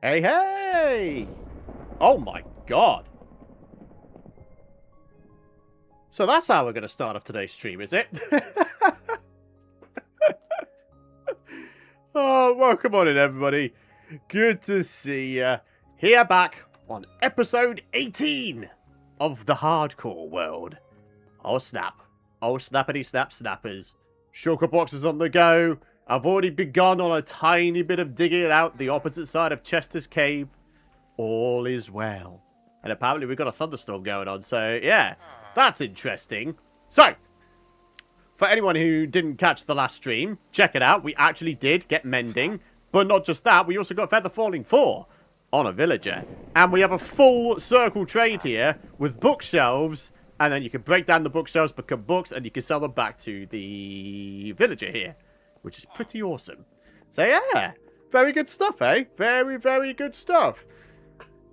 Hey, hey! Oh my god. So that's how we're going to start off today's stream, is it? Oh, welcome on in, everybody. Good to see ya. Here back on episode 18 of the hardcore world. Oh, snap. Oh, snappity snap snappers. Shulker boxes on the go. I've already begun on a tiny bit of digging out the opposite side of Chester's Cave. All is well. And apparently we've got a thunderstorm going on, so yeah, that's interesting. So, for anyone who didn't catch the last stream, check it out. We actually did get mending, but not just that, we also got Feather Falling 4 on a villager. And we have a full circle trade here with bookshelves, and then you can break down the bookshelves, become books, and you can sell them back to the villager here, which is pretty awesome. So yeah, very good stuff, eh? Very, very good stuff.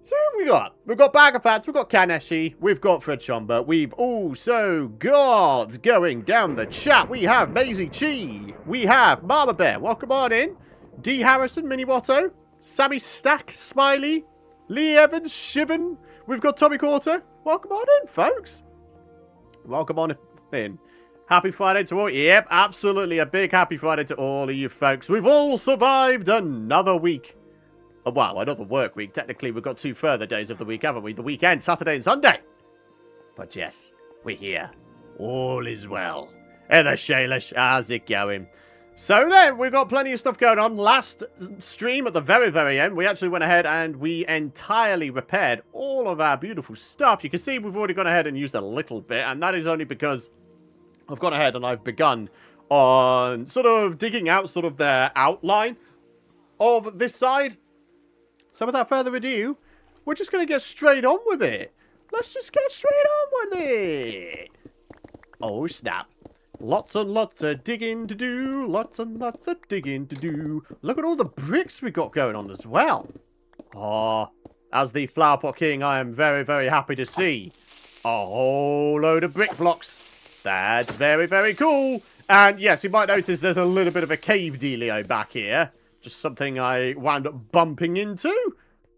So who we got? We've got Bag of Fats, we've got Kaneshi, we've got Fred Chomba, we've also got, going down the chat, we have Maisie Chi, we have Mama Bear, welcome on in, D Harrison, Mini Watto, Sammy Stack, Smiley, Lee Evans, Shivan, we've got Tommy Quarter, welcome on in, folks. Welcome on in. Happy Friday to all. Yep, absolutely a big happy Friday to all of you folks. We've all survived another week. Oh, wow, another work week. Technically, we've got 2 further days of the week, haven't we? The weekend, Saturday and Sunday. But yes, we're here. All is well. Hey there, Shaylish. How's it going? So then, we've got plenty of stuff going on. Last stream at the very, very end, we actually went ahead and we entirely repaired all of our beautiful stuff. You can see we've already gone ahead and used a little bit, and that is only because I've gone ahead and I've begun on sort of digging out sort of the outline of this side. So without further ado, we're just going to get straight on with it. Let's just get straight on with it. Oh, snap. Lots and lots of digging to do. Lots and lots of digging to do. Look at all the bricks we got going on as well. Oh, as the Flower Pot King, I am very, very happy to see a whole load of brick blocks. That's very, very cool. And yes, you might notice there's a little bit of a cave dealio back here. Just something I wound up bumping into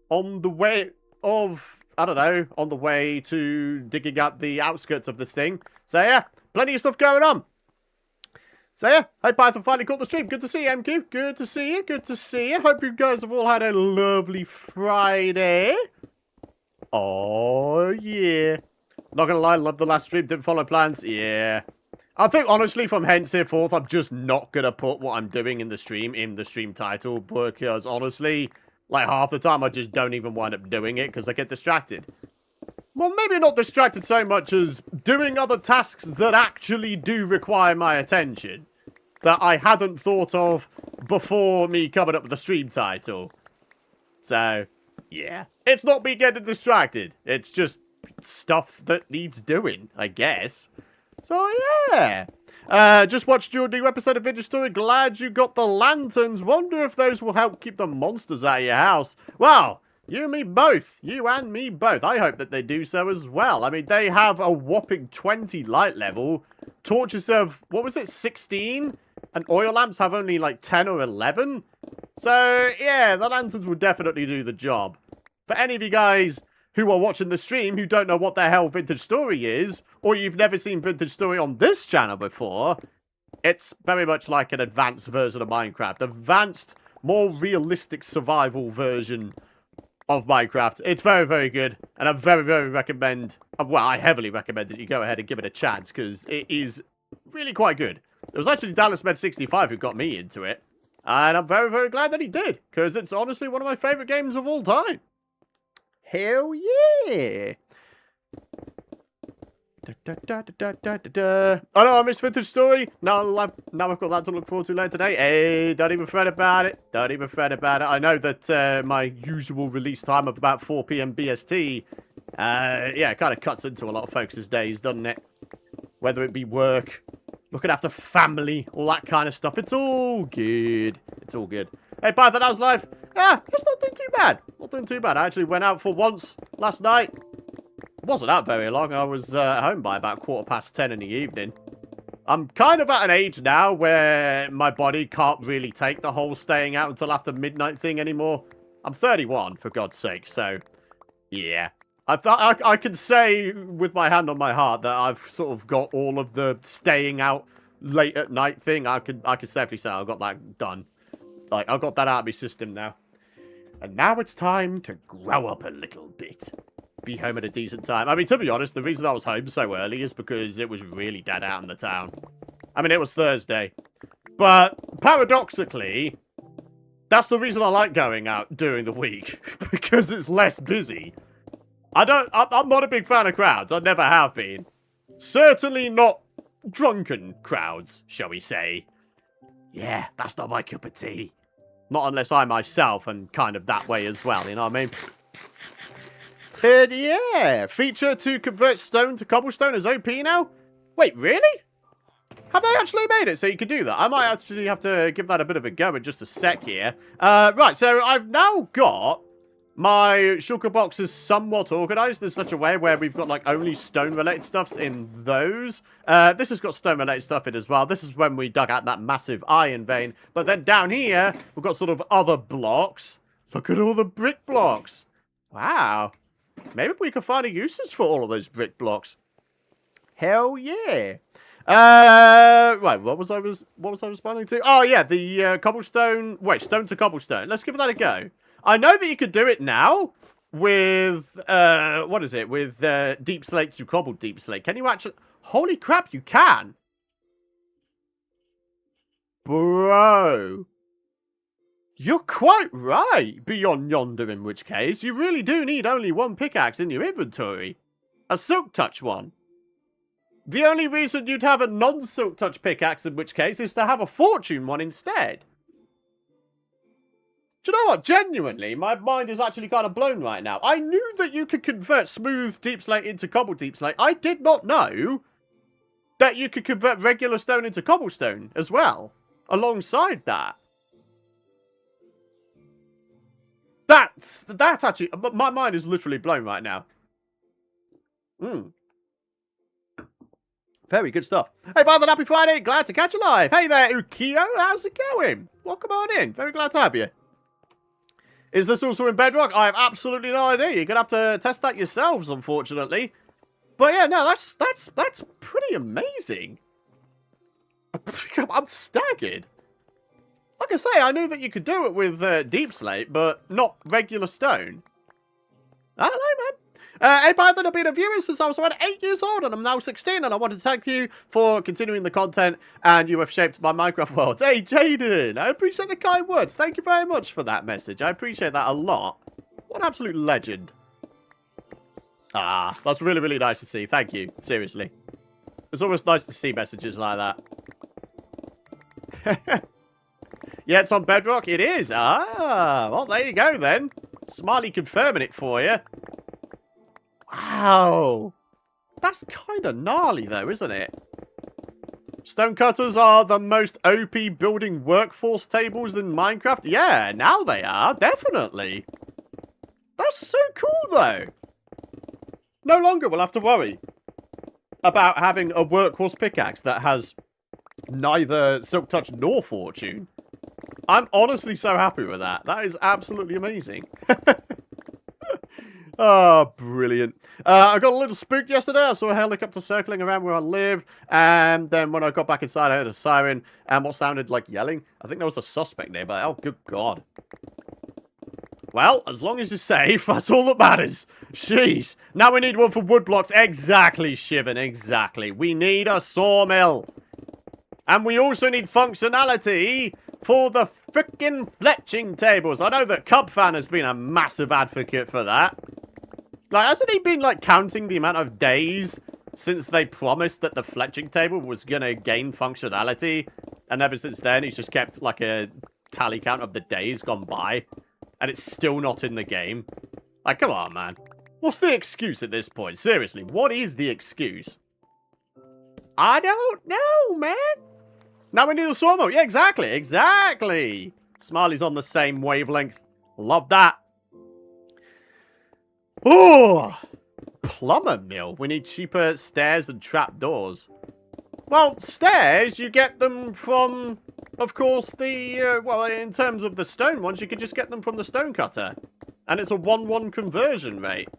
on the way of, I don't know, on the way to digging up the outskirts of this thing. So yeah, plenty of stuff going on. So yeah, hey Python finally caught the stream. Good to see you, MQ. Good to see you. Good to see you. Hope you guys have all had a lovely Friday. Oh yeah. Not gonna lie, love the last stream. Didn't follow plans. Yeah. I think, honestly, from henceforth, I'm just not going to put what I'm doing in the stream title, because, honestly, like, half the time I just don't even wind up doing it, because I get distracted. Well, maybe not distracted so much as doing other tasks that actually do require my attention, that I hadn't thought of before me coming up with the stream title. So, yeah. It's not me getting distracted. It's just stuff that needs doing, I guess. So, yeah. Just watched your new episode of Vintage Story. Glad you got the lanterns. Wonder if those will help keep the monsters out of your house. Well, you and me both. You and me both. I hope that they do so as well. I mean, they have a whopping 20 light level. Torches have, what was it, 16? And oil lamps have only like 10 or 11. So, yeah, the lanterns will definitely do the job. For any of you guys who are watching the stream who don't know what the hell Vintage Story is, or you've never seen Vintage Story on this channel before, it's very much like an advanced version of Minecraft. Advanced, more realistic survival version of Minecraft. It's very, very good, and I very, very recommend, well, I heavily recommend that you go ahead and give it a chance, because it is really quite good. It was actually DallasMed65 who got me into it, and I'm very, very glad that he did, because it's honestly one of my favourite games of all time. Hell yeah! Oh no, I missed Vintage Story. Now I've got that to look forward to later today. Hey, don't even fret about it. Don't even fret about it. I know that my usual release time of about 4 PM BST, yeah, it kind of cuts into a lot of folks' days, doesn't it? Whether it be work, looking after family, all that kind of stuff. It's all good. It's all good. Hey, Python, how's life? Yeah, it's not doing too bad. Not doing too bad. I actually went out for once last night. Wasn't out very long. I was home by about 10:15 in the evening. I'm kind of at an age now where my body can't really take the whole staying out until after midnight thing anymore. I'm 31, for God's sake, so... Yeah. I can say, with my hand on my heart, that I've sort of got all of the staying out late at night thing. I can safely say I've got that done. Like, I've got that out of my system now. And now it's time to grow up a little bit. Be home at a decent time. I mean, to be honest, the reason I was home so early is because it was really dead out in the town. I mean, it was Thursday. But, paradoxically, that's the reason I like going out during the week. Because it's less busy. I'm not a big fan of crowds. I never have been. Certainly not drunken crowds, shall we say. Yeah, that's not my cup of tea. Not unless I myself am kind of that way as well, you know what I mean? But yeah, feature to convert stone to cobblestone is OP now? Wait, really? Have they actually made it so you can do that? I might actually have to give that a bit of a go in just a sec here. Right, so I've now got my shulker boxes somewhat organized in such a way where we've got, like, only stone-related stuffs in those. This has got stone-related stuff in as well. This is when we dug out that massive iron vein. But then down here, we've got sort of other blocks. Look at all the brick blocks. Wow. Maybe we can find a uses for all of those brick blocks. Hell yeah. Right, what was I responding to? Oh, yeah, the cobblestone... Wait, stone to cobblestone. Let's give that a go. I know that you could do it now with, what is it? With deep slate to cobbled deep slate. Can you actually... Holy crap, you can! Bro. You're quite right, beyond yonder, in which case. You really do need only one pickaxe in your inventory. A silk touch one. The only reason you'd have a non-silk touch pickaxe, in which case, is to have a fortune one instead. Do you know what? Genuinely, my mind is actually kind of blown right now. I knew that you could convert smooth deep slate into cobbled deep slate. I did not know that you could convert regular stone into cobblestone as well, alongside that. That's actually... My mind is literally blown right now. Very good stuff. Hey, Python, happy Friday. Glad to catch you live. Hey there, Ukio. How's it going? Welcome on in. Very glad to have you. Is this also in Bedrock? I have absolutely no idea. You're going to have to test that yourselves, unfortunately. But yeah, no, that's pretty amazing. I'm staggered. Like I say, I knew that you could do it with deep slate, but not regular stone. Hello, man. Hey, Python, I've been a viewer since I was around 8 years old, and I'm now 16, and I want to thank you for continuing the content, and you have shaped my Minecraft world. Hey, Jaden, I appreciate the kind words. Thank you very much for that message. I appreciate that a lot. What an absolute legend. Ah, that's really, really nice to see. Thank you. Seriously. It's always nice to see messages like that. Yeah, it's on Bedrock. It is. Ah, well, there you go, then. Smiley confirming it for you. Wow. That's kind of gnarly, though, isn't it? Stonecutters are the most OP building workforce tables in Minecraft. Yeah, now they are. Definitely. That's so cool, though. No longer we'll have to worry about having a workhorse pickaxe that has neither Silk Touch nor Fortune. I'm honestly so happy with that. That is absolutely amazing. Oh, brilliant. I got a little spooked yesterday. I saw a helicopter circling around where I live. And then when I got back inside, I heard a siren and what sounded like yelling. I think there was a suspect nearby. Oh, good God. Well, as long as you're safe, that's all that matters. Jeez. Now we need one for wood blocks. Exactly, Shivan. Exactly. We need a sawmill. And we also need functionality for the frickin' fletching tables. I know that Cubfan has been a massive advocate for that. Like, hasn't he been, like, counting the amount of days since they promised that the fletching table was gonna gain functionality? And ever since then, he's just kept, like, a tally count of the days gone by. And it's still not in the game. Like, come on, man. What's the excuse at this point? Seriously, what is the excuse? I don't know, man. Now we need a sawmill. Yeah, exactly. Exactly. Smiley's on the same wavelength. Love that. Oh, plumber mill. We need cheaper stairs and trapdoors. Well, stairs, you get them from of course, well, in terms of the stone ones, you could just get them from the stone cutter. And it's a 1-1 conversion rate.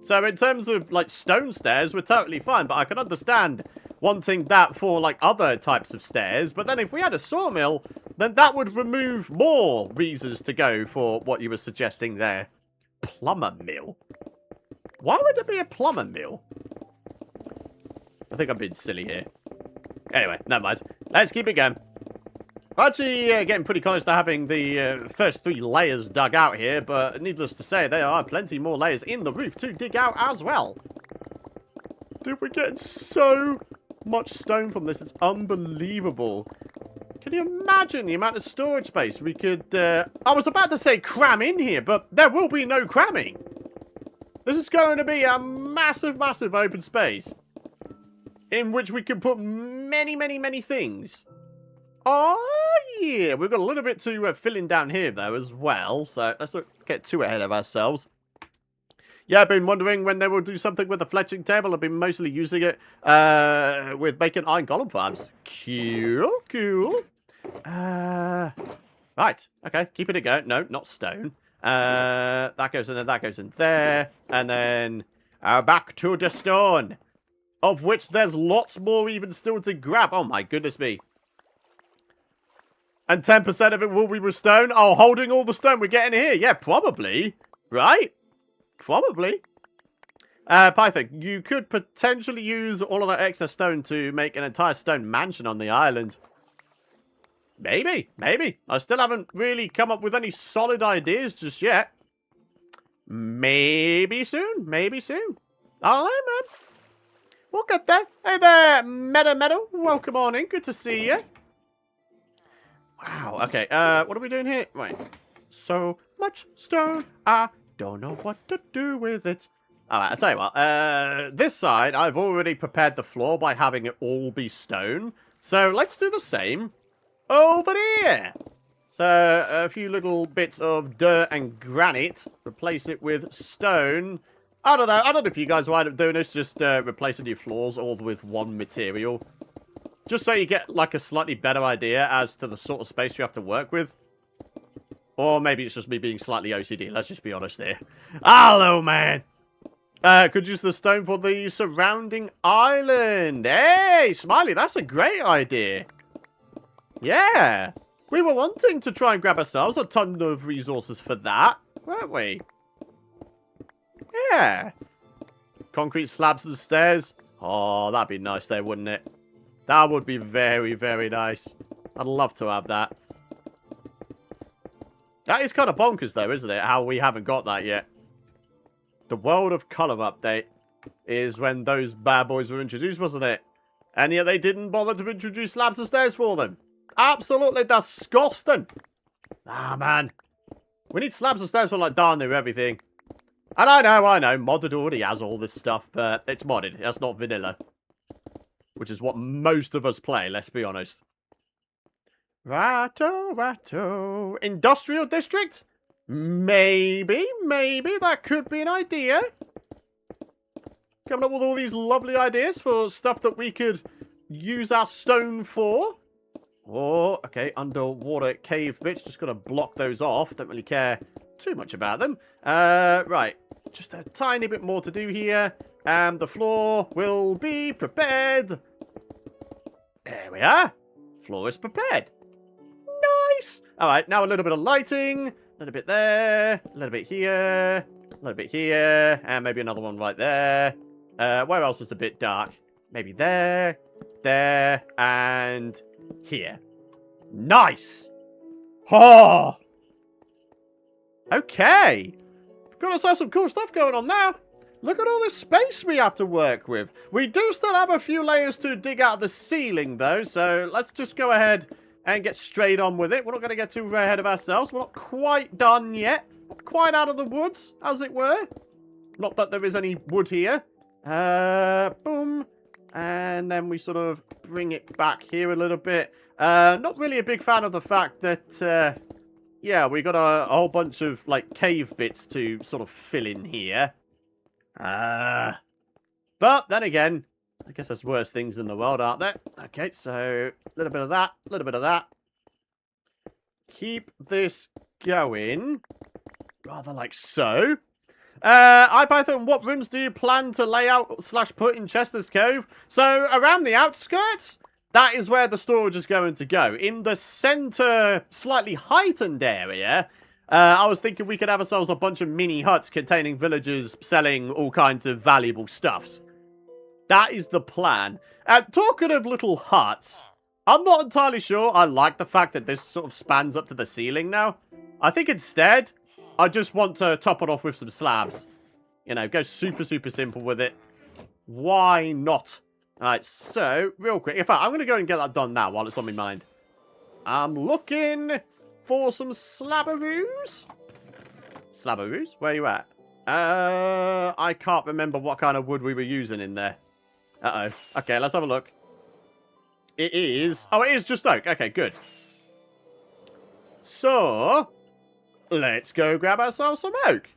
So in terms of, like, stone stairs, we're totally fine. But I can understand wanting that for, like, other types of stairs. But then if we had a sawmill, then that would remove more reasons to go for what you were suggesting there. Plumber mill? Why would there be a plumber mill? I think I'm being silly here. Anyway, never mind. Let's keep it going. We're actually getting pretty close to having the first 3 layers dug out here, but needless to say, there are plenty more layers in the roof to dig out as well. Dude, we're getting so much stone from this. It's unbelievable. Can you imagine the amount of storage space we could... I was about to say cram in here, but there will be no cramming. This is going to be a massive, massive open space in which we can put many, many, many things. Oh, yeah. We've got a little bit to fill in down here, though, as well. So let's not get too ahead of ourselves. Yeah, I've been wondering when they will do something with the fletching table. I've been mostly using it with making iron golem farms. Cool, cool. Right. Okay, keeping it going. No, not stone. That goes in there, that goes in there. And then back to the stone. Of which there's lots more even still to grab. Oh, my goodness me. And 10% of it will be with stone. Oh, holding all the stone we're getting here. Yeah, probably. Right? Probably. Python, you could potentially use all of that extra stone to make an entire stone mansion on the island. Maybe. Maybe. I still haven't really come up with any solid ideas just yet. Maybe soon. Maybe soon. All right, man. We'll get there. Hey there, Meadow. Welcome on in. Good to see you. Wow, okay, what are we doing here? Right, so much stone, I don't know what to do with it. Alright, I'll tell you what, this side, I've already prepared the floor by having it all be stone. So, let's do the same over here. So, a few little bits of dirt and granite, replace it with stone. I don't know if you guys wind up doing this, just replacing your floors all with one material. Just so you get, like, a slightly better idea as to the sort of space you have to work with. Or maybe it's just me being slightly OCD. Let's just be honest here. Hello, man! Could use the stone for the surrounding island. Hey, Smiley, that's a great idea. Yeah. We were wanting to try and grab ourselves a ton of resources for that, weren't we? Yeah. Concrete slabs and stairs. Oh, that'd be nice there, wouldn't it? That would be very, very nice. I'd love to have that. That is kind of bonkers, though, isn't it? How we haven't got that yet. The World of Colour update is when those bad boys were introduced, wasn't it? And yet they didn't bother to introduce slabs and stairs for them. Absolutely disgusting. Ah, man. We need slabs and stairs for, like, darn near everything. And I know. Modded already has all this stuff, but it's modded. That's not vanilla. Which is what most of us play, let's be honest. Ratto. Industrial district? Maybe that could be an idea. Coming up with all these lovely ideas for stuff that we could use our stone for. Oh, okay, underwater cave bits. Just gotta block those off. Don't really care too much about them. Right. Just a tiny bit more to do here. And the floor will be prepared. There we are. Floor is prepared. Nice. All right, now a little bit of lighting. A little bit there. A little bit here. A little bit here. And maybe another one right there. Where else is a bit dark? Maybe there. There. And here. Nice. Oh. Okay. Got ourselves some cool stuff going on now. Look at all this space we have to work with. We do still have a few layers to dig out of the ceiling, though. So let's just go ahead and get straight on with it. We're not going to get too ahead of ourselves. We're not quite done yet. Not quite out of the woods, as it were. Not that there is any wood here. Boom. And then we sort of bring it back here a little bit. Not really a big fan of the fact that, yeah, we got a whole bunch of, like, cave bits to sort of fill in here. But then again, I guess there's worse things in the world, aren't there? Okay, so a little bit of that, a little bit of that. keep this going. Rather like so. Python, what rooms do you plan to lay out / put in Chester's Cove? So, around the outskirts, that is where the storage is going to go. In the center, slightly heightened area, I was thinking we could have ourselves a bunch of mini huts containing villagers selling all kinds of valuable stuffs. That is the plan. Talking of little huts, I'm not entirely sure I like the fact that this sort of spans up to the ceiling now. I think instead, I just want to top it off with some slabs. You know, go super, super simple with it. Why not? Alright, so, real quick. In fact, I'm going to go and get that done now while it's on my mind. I'm looking for some slabberoos. Slabberoos? Where are you at? I can't remember what kind of wood we were using in there. Uh-oh. Okay, let's have a look. It is... Oh, it is just oak. Okay, good. So, let's go grab ourselves some oak.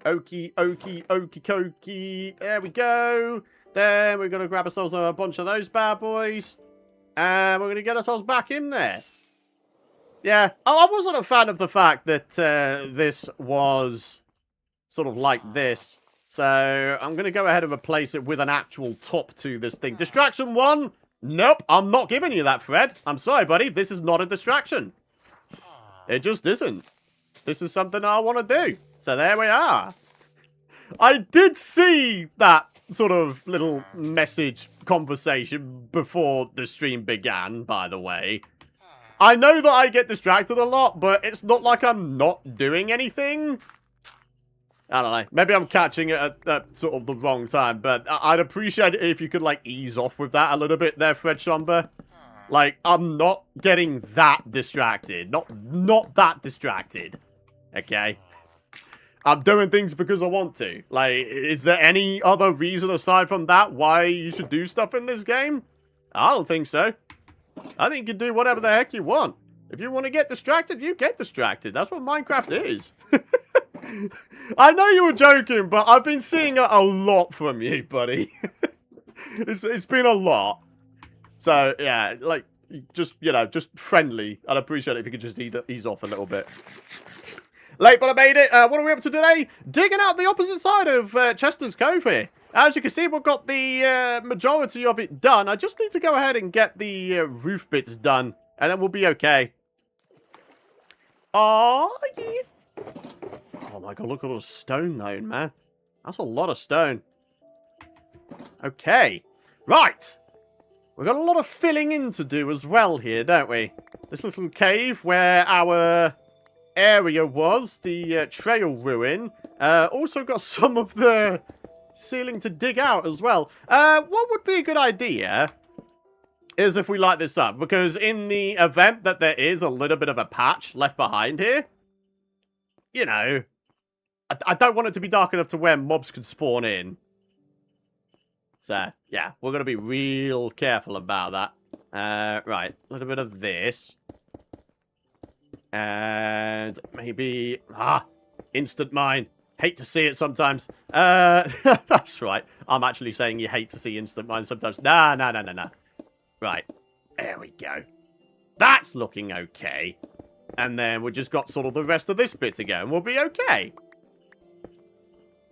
Okie, okie, okie, kokie. There we go. Then we're going to grab ourselves a bunch of those bad boys. And we're going to get ourselves back in there. Yeah, I wasn't a fan of the fact that this was sort of like this. So I'm going to go ahead and replace it with an actual top to this thing. Distraction 1? Nope, I'm not giving you that, Fred. I'm sorry, buddy. This is not a distraction. It just isn't. This is something I want to do. So there we are. I did see that sort of little message conversation before the stream began, by the way. I know that I get distracted a lot, but it's not like I'm not doing anything. I don't know. Maybe I'm catching it at sort of the wrong time, but I'd appreciate it if you could, like, ease off with that a little bit there, Fred Schomber. Like, I'm not getting that distracted. Not that distracted. Okay? I'm doing things because I want to. Like, is there any other reason aside from that why you should do stuff in this game? I don't think so. I think you can do whatever the heck you want. If you want to get distracted, you get distracted. That's what Minecraft is. I know you were joking, but I've been seeing it a lot from you, buddy. It's been a lot. So, yeah, like, just, you know, just friendly. I'd appreciate it if you could just ease off a little bit. Late, but I made it. What are we up to today? Digging out the opposite side of Chester's Cove here. As you can see, we've got the majority of it done. I just need to go ahead and get the roof bits done, and then we'll be okay. Oh, yeah. Oh my god, look at all the stone though, man. That's a lot of stone. Okay. Right. We've got a lot of filling in to do as well here, don't we? This little cave where our area was, the trail ruin. Also got some of the ceiling to dig out as well. What would be a good idea is if we light this up. Because in the event that there is a little bit of a patch left behind here, you know, I don't want it to be dark enough to where mobs could spawn in. So, yeah, we're going to be real careful about that. Right, a little bit of this. And maybe... instant mine. Hate to see it sometimes. That's right. I'm actually saying you hate to see instant mine sometimes. Nah. Right, there we go. That's looking okay. And then we just got sort of the rest of this bit to go, and we'll be okay.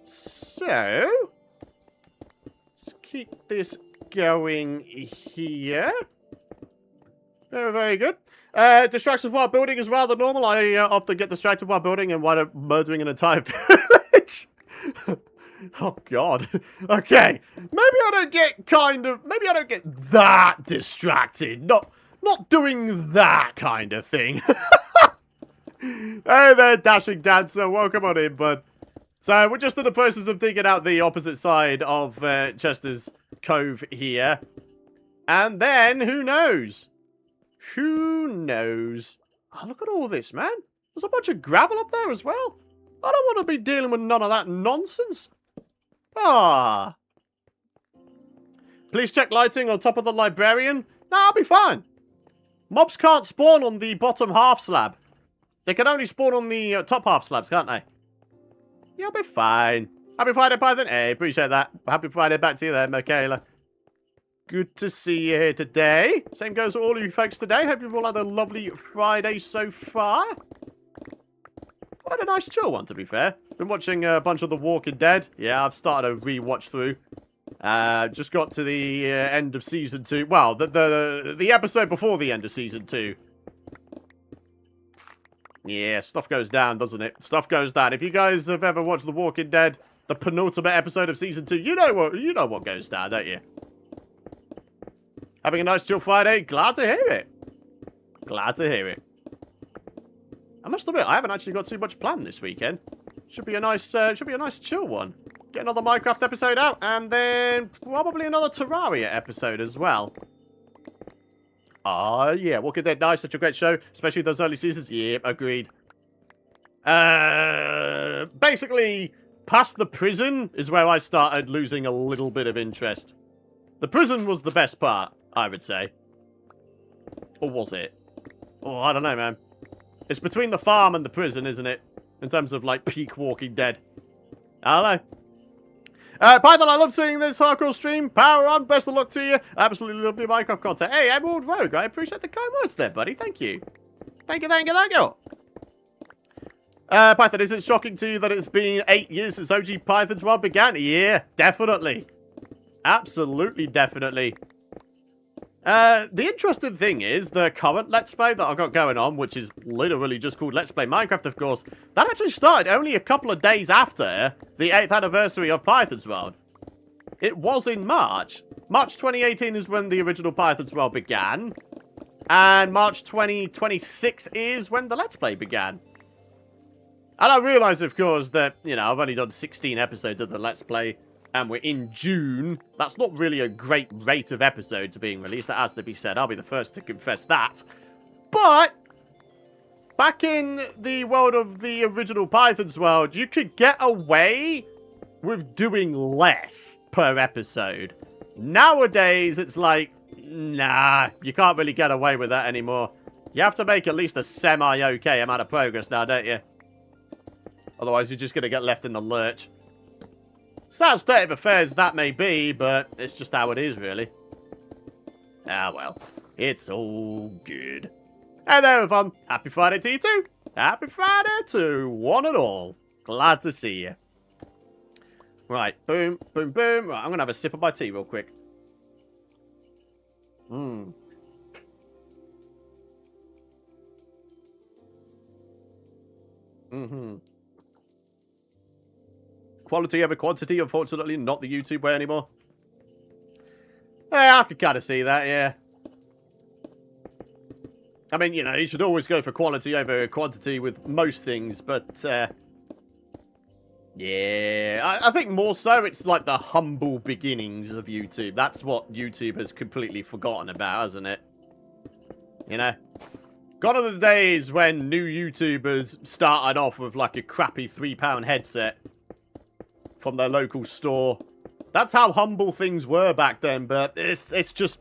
So, let's keep this going here. Very, very good. Distractions while building is rather normal. I often get distracted while building and wind up murdering an entire village. Oh, God. Okay. Maybe I don't get that distracted. Not doing that kind of thing. Hey there, Dashing Dancer. Welcome on in, bud. So, we're just in the process of digging out the opposite side of Chester's Cove here. And then, who knows? Who knows? Oh, look at all this, man. There's a bunch of gravel up there as well. I don't want to be dealing with none of that nonsense. Ah. Please check lighting on top of the librarian. No, I'll be fine. Mobs can't spawn on the bottom half slab. They can only spawn on the top half slabs, can't they? You'll be fine. Happy Friday, Python. Hey, appreciate that. Happy Friday back to you there, Michaela. Good to see you here today. Same goes to all of you folks today. Hope you've all had a lovely Friday so far. Quite a nice chill one, to be fair. Been watching a bunch of The Walking Dead. Yeah, I've started a re-watch through. Just got to the end of Season 2. Well, the episode before the end of Season 2. Yeah, stuff goes down, doesn't it? Stuff goes down. If you guys have ever watched The Walking Dead, the penultimate episode of Season 2, you know what goes down, don't you? Having a nice chill Friday? Glad to hear it. Glad to hear it. I must admit, I haven't actually got too much planned this weekend. Should be a nice chill one. Get another Minecraft episode out, and then probably another Terraria episode as well. Ah, yeah, Walking Dead, nice, such a great show, especially those early seasons. Yep, agreed. Basically, past the prison is where I started losing a little bit of interest. The prison was the best part, I would say. Or was it? Oh, I don't know, man. It's between the farm and the prison, isn't it? In terms of, like, peak Walking Dead. I don't know. Python, I love seeing this hardcore stream. Power on. Best of luck to you. Absolutely love your Minecraft content. Hey, Emerald Rogue, I appreciate the kind words there, buddy. Thank you. Thank you, thank you, thank you. Python, is it shocking to you that it's been 8 years since OG Python's world began? Yeah, definitely. Absolutely, definitely. The interesting thing is, the current Let's Play that I've got going on, which is literally just called Let's Play Minecraft, of course, that actually started only a couple of days after the 8th anniversary of Python's World. It was in March. March 2018 is when the original Python's World began, and March 2026 is when the Let's Play began. And I realise, of course, that, you know, I've only done 16 episodes of the Let's Play, and we're in June. That's not really a great rate of episodes being released. That has to be said. I'll be the first to confess that. But back in the world of the original Python's World, you could get away with doing less per episode. Nowadays, it's like, nah, you can't really get away with that anymore. You have to make at least a semi-okay amount of progress now, don't you? Otherwise, you're just going to get left in the lurch. Sad state of affairs that may be, but it's just how it is, really. Ah, well. It's all good. Hey there, everyone. Happy Friday to you too. Happy Friday to one and all. Glad to see you. Right. Boom, boom, boom. Right, I'm going to have a sip of my tea real quick. Mmm. Mm-hmm. Quality over quantity, unfortunately, not the YouTube way anymore. Yeah, I could kind of see that, yeah. I mean, you know, you should always go for quality over quantity with most things, but, yeah, I think more so it's like the humble beginnings of YouTube. That's what YouTube has completely forgotten about, hasn't it? You know? Gone are the days when new YouTubers started off with like a crappy £3 headset from their local store. That's how humble things were back then, but it's just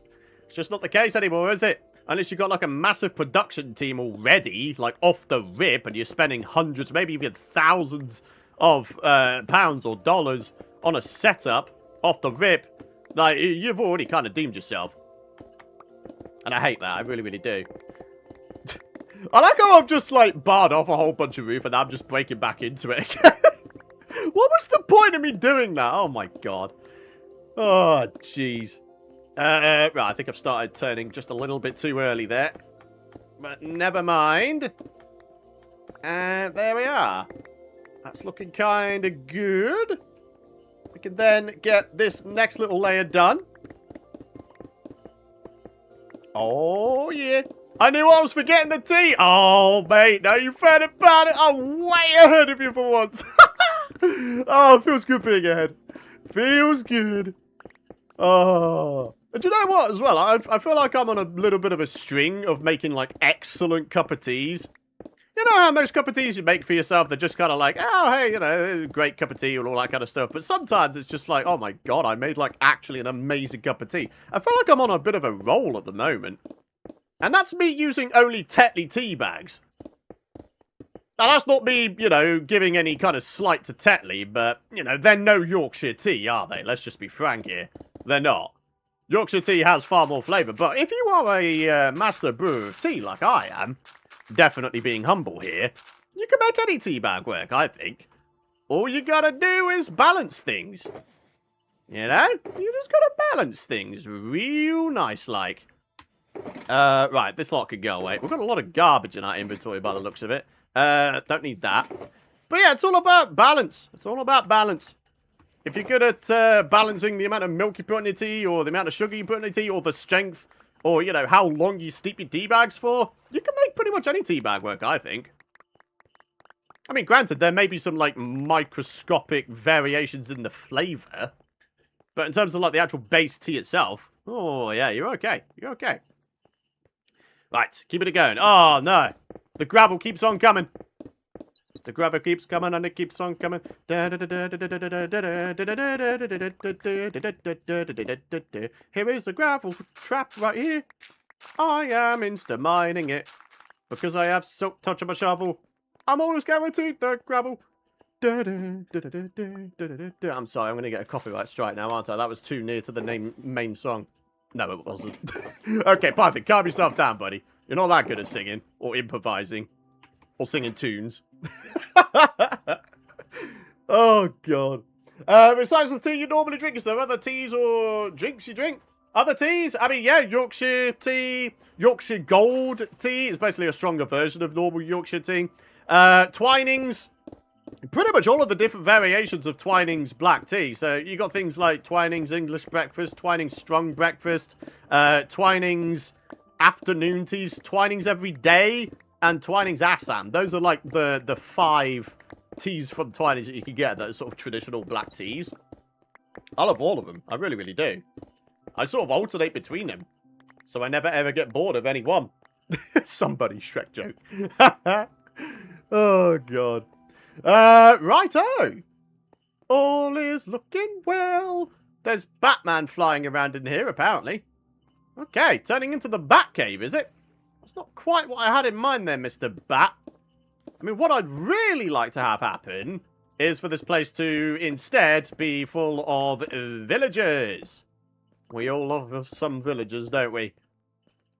not the case anymore, is it? Unless you've got like a massive production team already, like off the rip, and you're spending hundreds, maybe even thousands of pounds or dollars on a setup off the rip. Like, you've already kind of deemed yourself. And I hate that, I really, really do. I like how I've just like barred off a whole bunch of roof and I'm just breaking back into it again. What was the point of me doing that? Oh my god. Oh, jeez. Right, I think I've started turning just a little bit too early there. But never mind. And there we are. That's looking kind of good. We can then get this next little layer done. Oh, yeah. I knew I was forgetting the tea. Oh, mate, now you've heard about it. I'm way ahead of you for once. Oh, it feels good being ahead. Feels good. Oh. And do you know what, as well? I feel like I'm on a little bit of a string of making, like, excellent cup of teas. You know how most cup of teas you make for yourself, they're just kind of like, oh, hey, you know, great cup of tea and all that kind of stuff. But sometimes it's just like, oh, my God, I made, like, actually an amazing cup of tea. I feel like I'm on a bit of a roll at the moment. And that's me using only Tetley tea bags. Now, that's not me, you know, giving any kind of slight to Tetley, but, you know, they're no Yorkshire tea, are they? Let's just be frank here. They're not. Yorkshire tea has far more flavour, but if you are a master brewer of tea like I am, definitely being humble here, you can make any tea bag work, I think. All you gotta do is balance things. You know? You just gotta balance things real nice like. Right, this lot could go away. We've got a lot of garbage in our inventory by the looks of it. Don't need that. But yeah, it's all about balance. It's all about balance. If you're good at balancing the amount of milk you put in your tea, or the amount of sugar you put in your tea, or the strength, or, you know, how long you steep your tea bags for, you can make pretty much any tea bag work, I think. I mean, granted, there may be some, like, microscopic variations in the flavour. But in terms of, like, the actual base tea itself, oh, yeah, you're okay. You're okay. Right, keeping it going. Oh, no. The gravel keeps on coming. The gravel keeps coming and it keeps on coming. Here is the gravel trap right here. I am insta-mining it. Because I have silk touch of my shovel, I'm always guaranteed the gravel. I'm sorry, I'm going to get a copyright strike now, aren't I? That was too near to the main song. No, it wasn't. Okay, Python, calm yourself down, buddy. You're not that good at singing, or improvising, or singing tunes. Oh, God. Besides the tea you normally drink, is there other teas or drinks you drink? Other teas? I mean, yeah, Yorkshire tea, Yorkshire Gold tea is basically a stronger version of normal Yorkshire tea. Twinings. Pretty much all of the different variations of Twinings black tea. So you got things like Twinings English breakfast, Twinings strong breakfast, Twinings afternoon teas, Twinings every day, and Twinings Assam. Those are like the 5 teas from Twinings that you can get that are sort of traditional black teas. I love all of them. I really, really do. I sort of alternate between them, so I never ever get bored of any one. Somebody Shrek joke. Oh, God. Righto. All is looking well. There's Batman flying around in here, apparently. Okay, turning into the Batcave, is it? That's not quite what I had in mind there, Mr. Bat. I mean, what I'd really like to have happen is for this place to instead be full of villagers. We all love some villagers, don't we?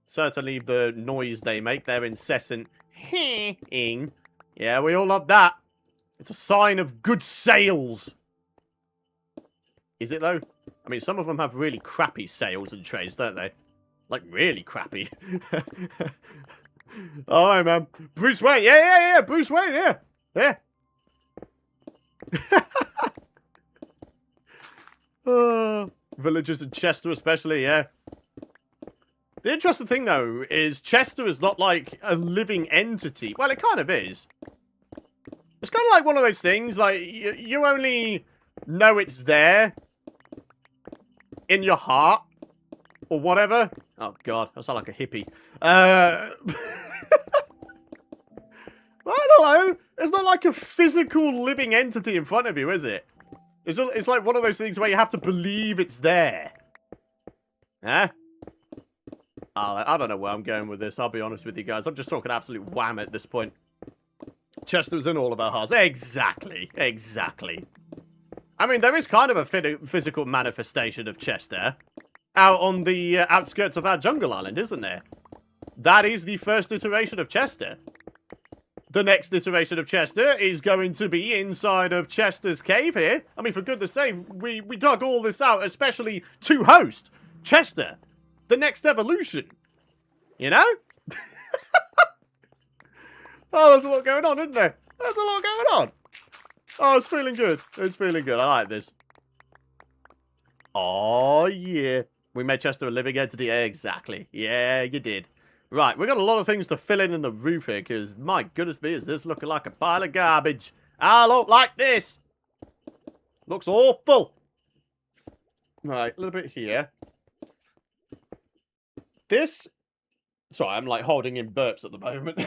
Certainly the noise they make, their incessant hee-ing. Yeah, we all love that. It's a sign of good sales. Is it, though? I mean, some of them have really crappy sales and trades, don't they? Like, really crappy. Oh, hi, man. Bruce Wayne. Yeah. Bruce Wayne, yeah. Yeah. Villagers in Chester especially, yeah. The interesting thing, though, is Chester is not like a living entity. Well, it kind of is. It's kind of like one of those things, like, you only know it's there in your heart, or whatever. Oh, God, I sound like a hippie. I don't know. It's not like a physical living entity in front of you, is it? It's like one of those things where you have to believe it's there. Huh? I don't know where I'm going with this, I'll be honest with you guys. I'm just talking absolute wham at this point. Chester's in all of our hearts. Exactly. I mean, there is kind of a physical manifestation of Chester out on the outskirts of our jungle island, isn't there? That is the first iteration of Chester. The next iteration of Chester is going to be inside of Chester's cave here. I mean, for goodness sake, we dug all this out, especially to host Chester. The next evolution. You know? Oh, there's a lot going on, isn't there? There's a lot going on. Oh, it's feeling good. It's feeling good. I like this. Oh, yeah. We made Chester a living entity. Exactly. Yeah, you did. Right, we've got a lot of things to fill in the roof here, because, my goodness me, is this looking like a pile of garbage. I look like this. Looks awful. Right, a little bit here. This... Sorry, I'm like holding in burps at the moment.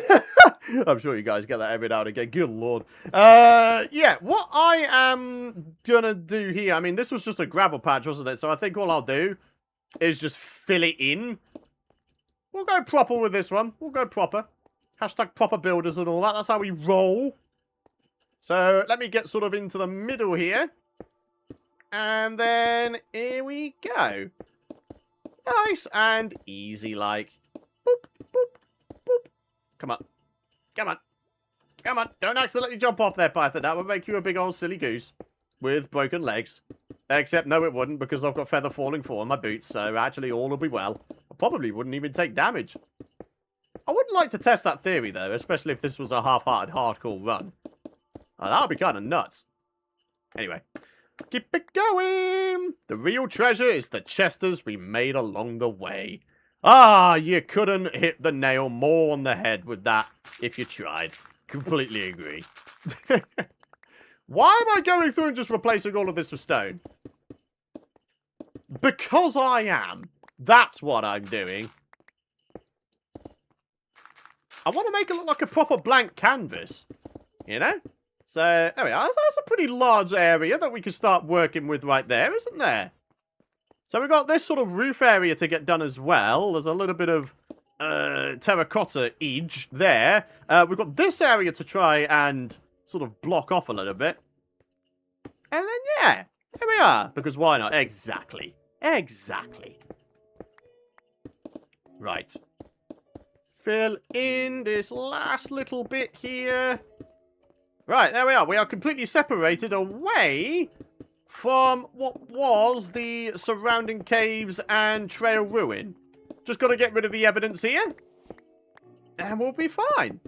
I'm sure you guys get that every now and again. Good lord. Yeah, what I am gonna do here, I mean, this was just a gravel patch, wasn't it? So I think all I'll do is just fill it in. We'll go proper with this one. We'll go proper. Hashtag proper builders and all that. That's how we roll. So let me get sort of into the middle here. And then here we go. Nice and easy like. Boop, boop, boop. Come on. Come on. Come on. Don't accidentally jump off there, Python. That would make you a big old silly goose with broken legs. Except, no, it wouldn't, because I've got feather falling for on my boots, so actually all will be well. I probably wouldn't even take damage. I would like to test that theory, though, especially if this was a half-hearted hardcore run. That would be kind of nuts. Anyway, keep it going! The real treasure is the chesters we made along the way. Ah, you couldn't hit the nail more on the head with that if you tried. Completely agree. Why am I going through and just replacing all of this with stone? Because I am. That's what I'm doing. I want to make it look like a proper blank canvas. You know? So, there we are. That's a pretty large area that we can start working with right there, isn't there? So we've got this sort of roof area to get done as well. There's a little bit of terracotta edge there. We've got this area to try and sort of block off a little bit. And then, yeah, here we are. Because why not? Exactly. Exactly. Right. Fill in this last little bit here. Right, there we are. We are completely separated away from what was the surrounding caves and trail ruin. Just got to get rid of the evidence here. And we'll be fine.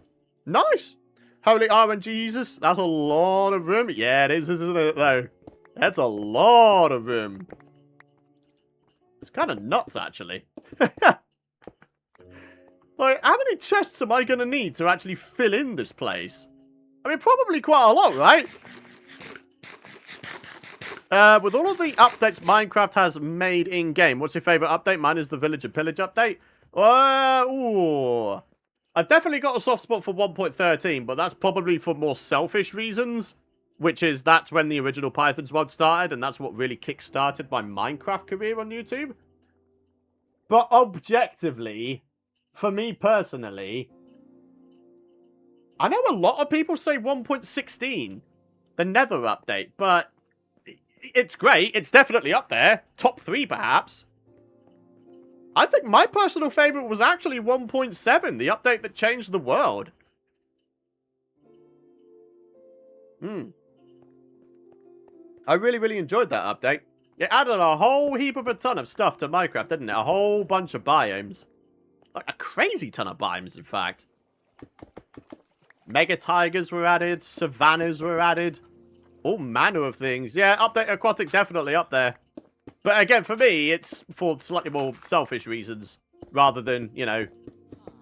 Nice. Holy RNGesus. That's a lot of room. Yeah, it is, isn't it, though? That's a lot of room. It's kind of nuts, actually. Like, how many chests am I going to need to actually fill in this place? I mean, probably quite a lot, right? With all of the updates Minecraft has made in-game, what's your favourite update? Mine is the Village and Pillage update. Ooh. I've definitely got a soft spot for 1.13, but that's probably for more selfish reasons. Which is, that's when the original Python's mod started, and that's what really kick-started my Minecraft career on YouTube. But objectively, for me personally, I know a lot of people say 1.16, the Nether update, but it's great. It's definitely up there. Top 3, perhaps. I think my personal favourite was actually 1.7, the update that changed the world. I really, really enjoyed that update. It added a whole heap of a ton of stuff to Minecraft, didn't it? A whole bunch of biomes. Like a crazy ton of biomes, in fact. Mega tigers were added. Savannas were added. All manner of things. Yeah, update aquatic definitely up there. But again, for me, it's for slightly more selfish reasons. Rather than, you know,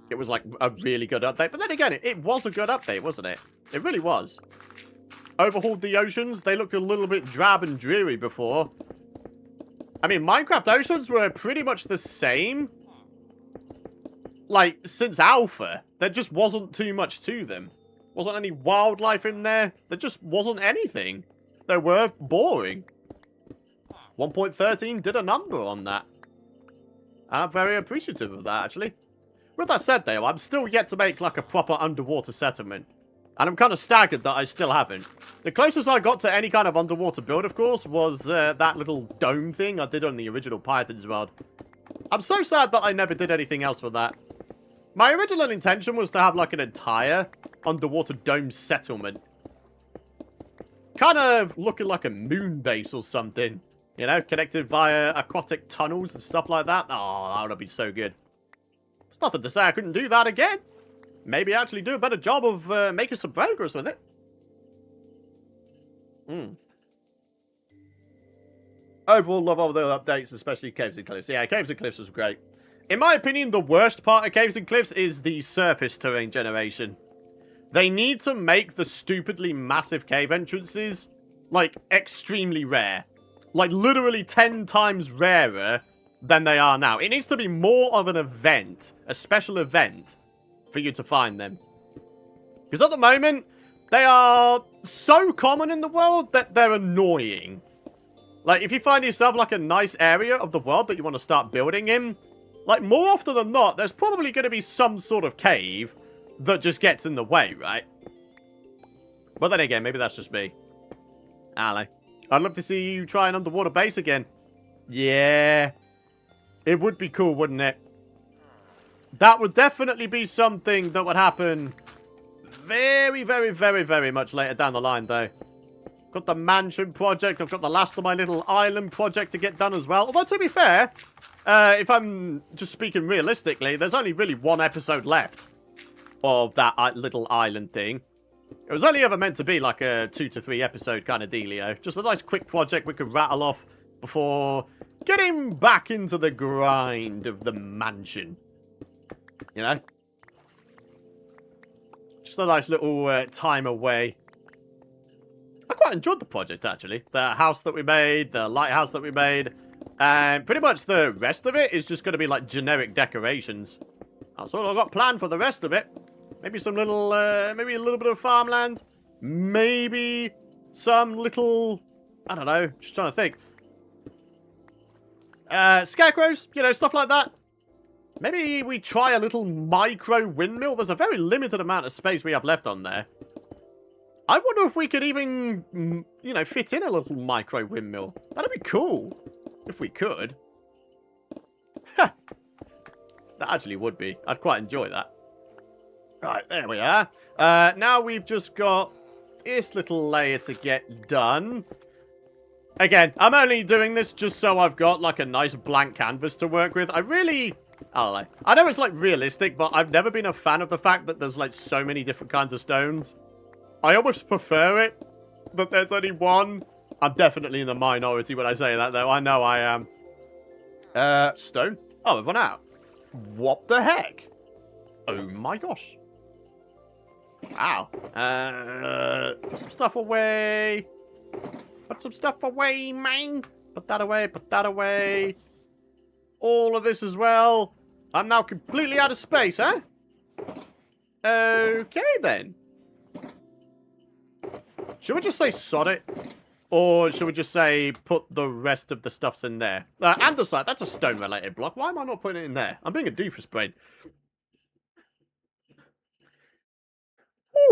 it was like a really good update. But then again, it was a good update, wasn't it? It really was. Overhauled the oceans. They looked a little bit drab and dreary before. I mean, Minecraft oceans were pretty much the same. Like, since Alpha. There just wasn't too much to them. Wasn't any wildlife in there. There just wasn't anything. They were boring. 1.13 did a number on that. And I'm very appreciative of that, actually. With that said, though, I'm still yet to make, like, a proper underwater settlement. And I'm kind of staggered that I still haven't. The closest I got to any kind of underwater build, of course, was that little dome thing I did on the original Python's world. I'm so sad that I never did anything else with that. My original intention was to have, like, an entire underwater dome settlement. Kind of looking like a moon base or something. You know, connected via aquatic tunnels and stuff like that. Oh, that would have been so good. There's nothing to say I couldn't do that again. Maybe actually do a better job of making some progress with it. Overall, love all the updates, especially Caves and Cliffs. Yeah, Caves and Cliffs was great. In my opinion, the worst part of Caves and Cliffs is the surface terrain generation. They need to make the stupidly massive cave entrances, like, extremely rare. Like, literally 10 times rarer than they are now. It needs to be more of an event, a special event, for you to find them. Because at the moment, they are so common in the world that they're annoying. Like, if you find yourself, like, a nice area of the world that you want to start building in, like, more often than not, there's probably going to be some sort of cave that just gets in the way, right? But then again, maybe that's just me. I don't know. I'd love to see you try an underwater base again. Yeah. It would be cool, wouldn't it? That would definitely be something that would happen very, very, very, very much later down the line, though. Got the mansion project. I've got the last of my little island project to get done as well. Although, to be fair, if I'm just speaking realistically, there's only really one episode left of that little island thing. It was only ever meant to be like a 2 to 3 episode kind of dealio. Just a nice quick project we could rattle off before getting back into the grind of the mansion. You know? Just a nice little time away. I quite enjoyed the project, actually. The house that we made, the lighthouse that we made. And pretty much the rest of it is just going to be like generic decorations. That's all I've got planned for the rest of it. Maybe some little, maybe a little bit of farmland. Maybe some little, I don't know, just trying to think. Scarecrows, you know, stuff like that. Maybe we try a little micro windmill. There's a very limited amount of space we have left on there. I wonder if we could even, you know, fit in a little micro windmill. That'd be cool. If we could. That actually would be. I'd quite enjoy that. Right, there we are. Now we've just got this little layer to get done. Again, I'm only doing this just so I've got, like, a nice blank canvas to work with. I don't know. I know it's, like, realistic, but I've never been a fan of the fact that there's, like, so many different kinds of stones. I almost prefer it that there's only one. I'm definitely in the minority when I say that, though. I know I am. Stone? Oh, I've run out. What the heck? Oh, my gosh. Wow. Put some stuff away. Put some stuff away, man. Put that away, put that away. All of this as well. I'm now completely out of space, huh? Okay, then. Should we just say sod it? Or should we just say put the rest of the stuffs in there? Andesite, that's a stone-related block. Why am I not putting it in there? I'm being a doofus brain.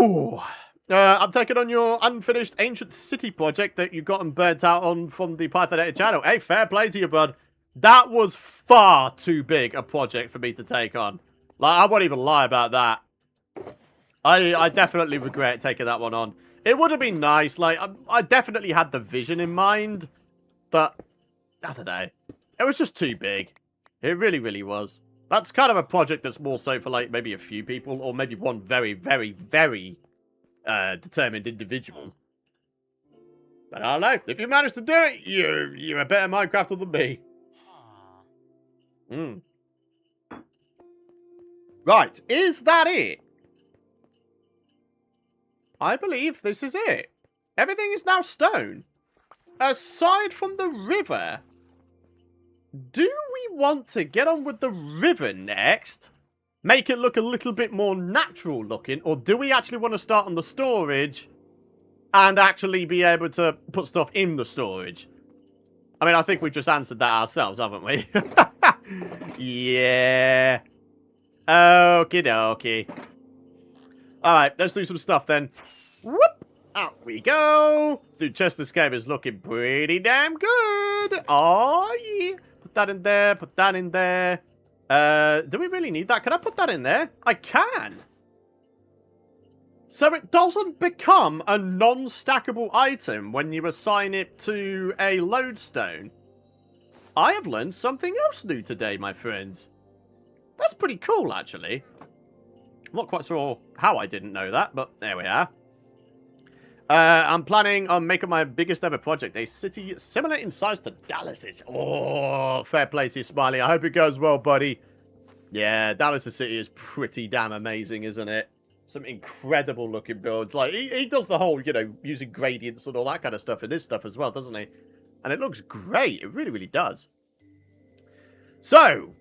Ooh. I'm taking on your unfinished ancient city project that you got and burnt out on from the PythonMC channel. Hey, fair play to you, bud. That was far too big a project for me to take on. Like, I won't even lie about that. I definitely regret taking that one on. It would have been nice. Like, I definitely had the vision in mind. But, I don't know. It was just too big. It really, really was. That's kind of a project that's more so for, like, maybe a few people. Or maybe one very, very, very determined individual. But I don't know. If you manage to do it, you're a better Minecrafter than me. Right. Is that it? I believe this is it. Everything is now stone. Aside from the river. Do we want to get on with the river next? Make it look a little bit more natural looking? Or do we actually want to start on the storage and actually be able to put stuff in the storage? I mean, I think we've just answered that ourselves, haven't we? Yeah. Okie dokie. Alright, let's do some stuff then. Whoop! Out we go! Dude, Chester's Cave is looking pretty damn good. Oh, yeah. Put that in there, put that in there. Do we really need that? Can I put that in there? I can. So it doesn't become a non-stackable item when you assign it to a lodestone. I have learned something else new today, my friends. That's pretty cool, actually. I'm not quite sure how I didn't know that, but there we are. I'm planning on making my biggest ever project, a city similar in size to Dallas's. Oh, fair play to you, Smiley. I hope it goes well, buddy. Yeah, Dallas's city is pretty damn amazing, isn't it? Some incredible looking builds. Like, he does the whole, you know, using gradients and all that kind of stuff in his stuff as well, doesn't he? And it looks great. It really, really does. So,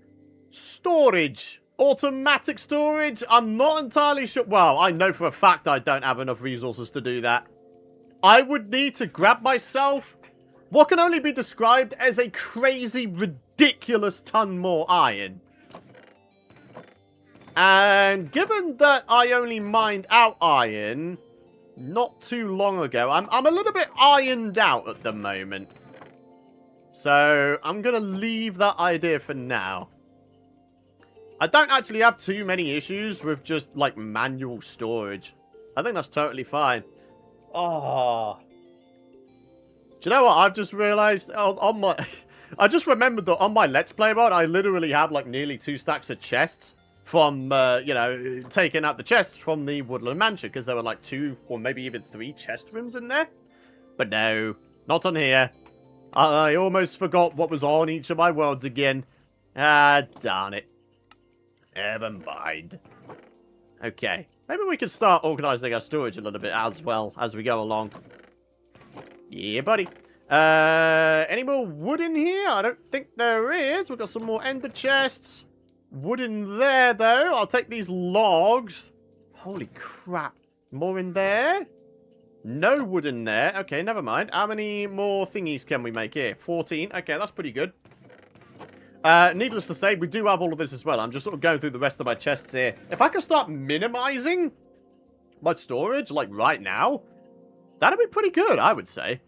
storage. Automatic storage. I'm not entirely sure. Well, I know for a fact I don't have enough resources to do that. I would need to grab myself what can only be described as a crazy, ridiculous ton more iron. And given that I only mined out iron not too long ago, I'm a little bit ironed out at the moment. So, I'm going to leave that idea for now. I don't actually have too many issues with just, like, manual storage. I think that's totally fine. Oh. Do you know what? I've just realized on my... I just remembered that on my Let's Play mode, I literally have, like, nearly 2 stacks of chests from, you know, taking out the chests from the Woodland Mansion, because there were, like, 2 or maybe even 3 chest rooms in there. But no, not on here. I almost forgot what was on each of my worlds again. Ah, darn it. Never mind. Okay. Maybe we can start organising our storage a little bit as well as we go along. Yeah, buddy. Any more wood in here? I don't think there is. We've got some more ender chests. Wood in there, though. I'll take these logs. Holy crap. More in there? No wood in there. Okay, never mind. How many more thingies can we make here? 14. Okay, that's pretty good. Needless to say, we do have all of this as well. I'm just sort of going through the rest of my chests here. If I could start minimizing my storage, like right now, that'd be pretty good, I would say.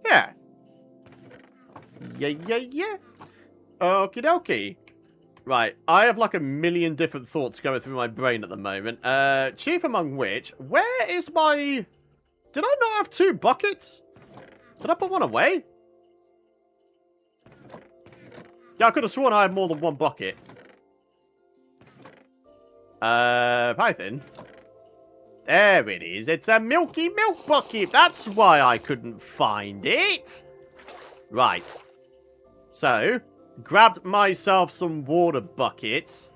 Yeah. Yeah. Okie dokie. Right, I have like a million different thoughts going through my brain at the moment. Chief among which, where is my... Did I not have 2 buckets? Did I put one away? Yeah, I could have sworn I had more than 1 bucket. Python? There it is. It's a milky milk bucket. That's why I couldn't find it. Right. So... Grabbed myself some water buckets.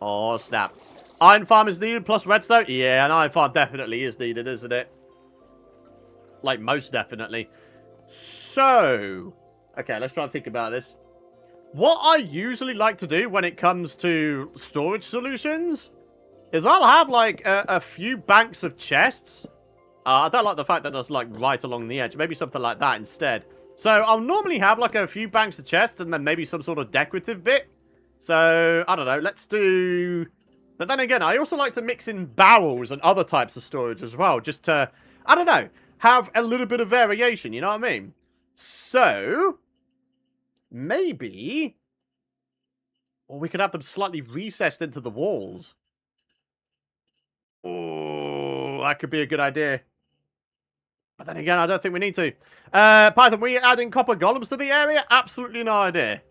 Oh, snap. Iron farm is needed plus redstone? Yeah, an iron farm definitely is needed, isn't it? Like, most definitely. So, okay, let's try and think about this. What I usually like to do when it comes to storage solutions is I'll have, like, a few banks of chests. I don't like the fact that that's, like, right along the edge. Maybe something like that instead. So, I'll normally have, like, a few banks of chests and then maybe some sort of decorative bit. So, I don't know, let's do... But then again, I also like to mix in barrels and other types of storage as well, just to, I don't know, have a little bit of variation, you know what I mean? So, maybe... Or we could have them slightly recessed into the walls. Oh, that could be a good idea. But then again, I don't think we need to. Python, we adding copper golems to the area? Absolutely no idea.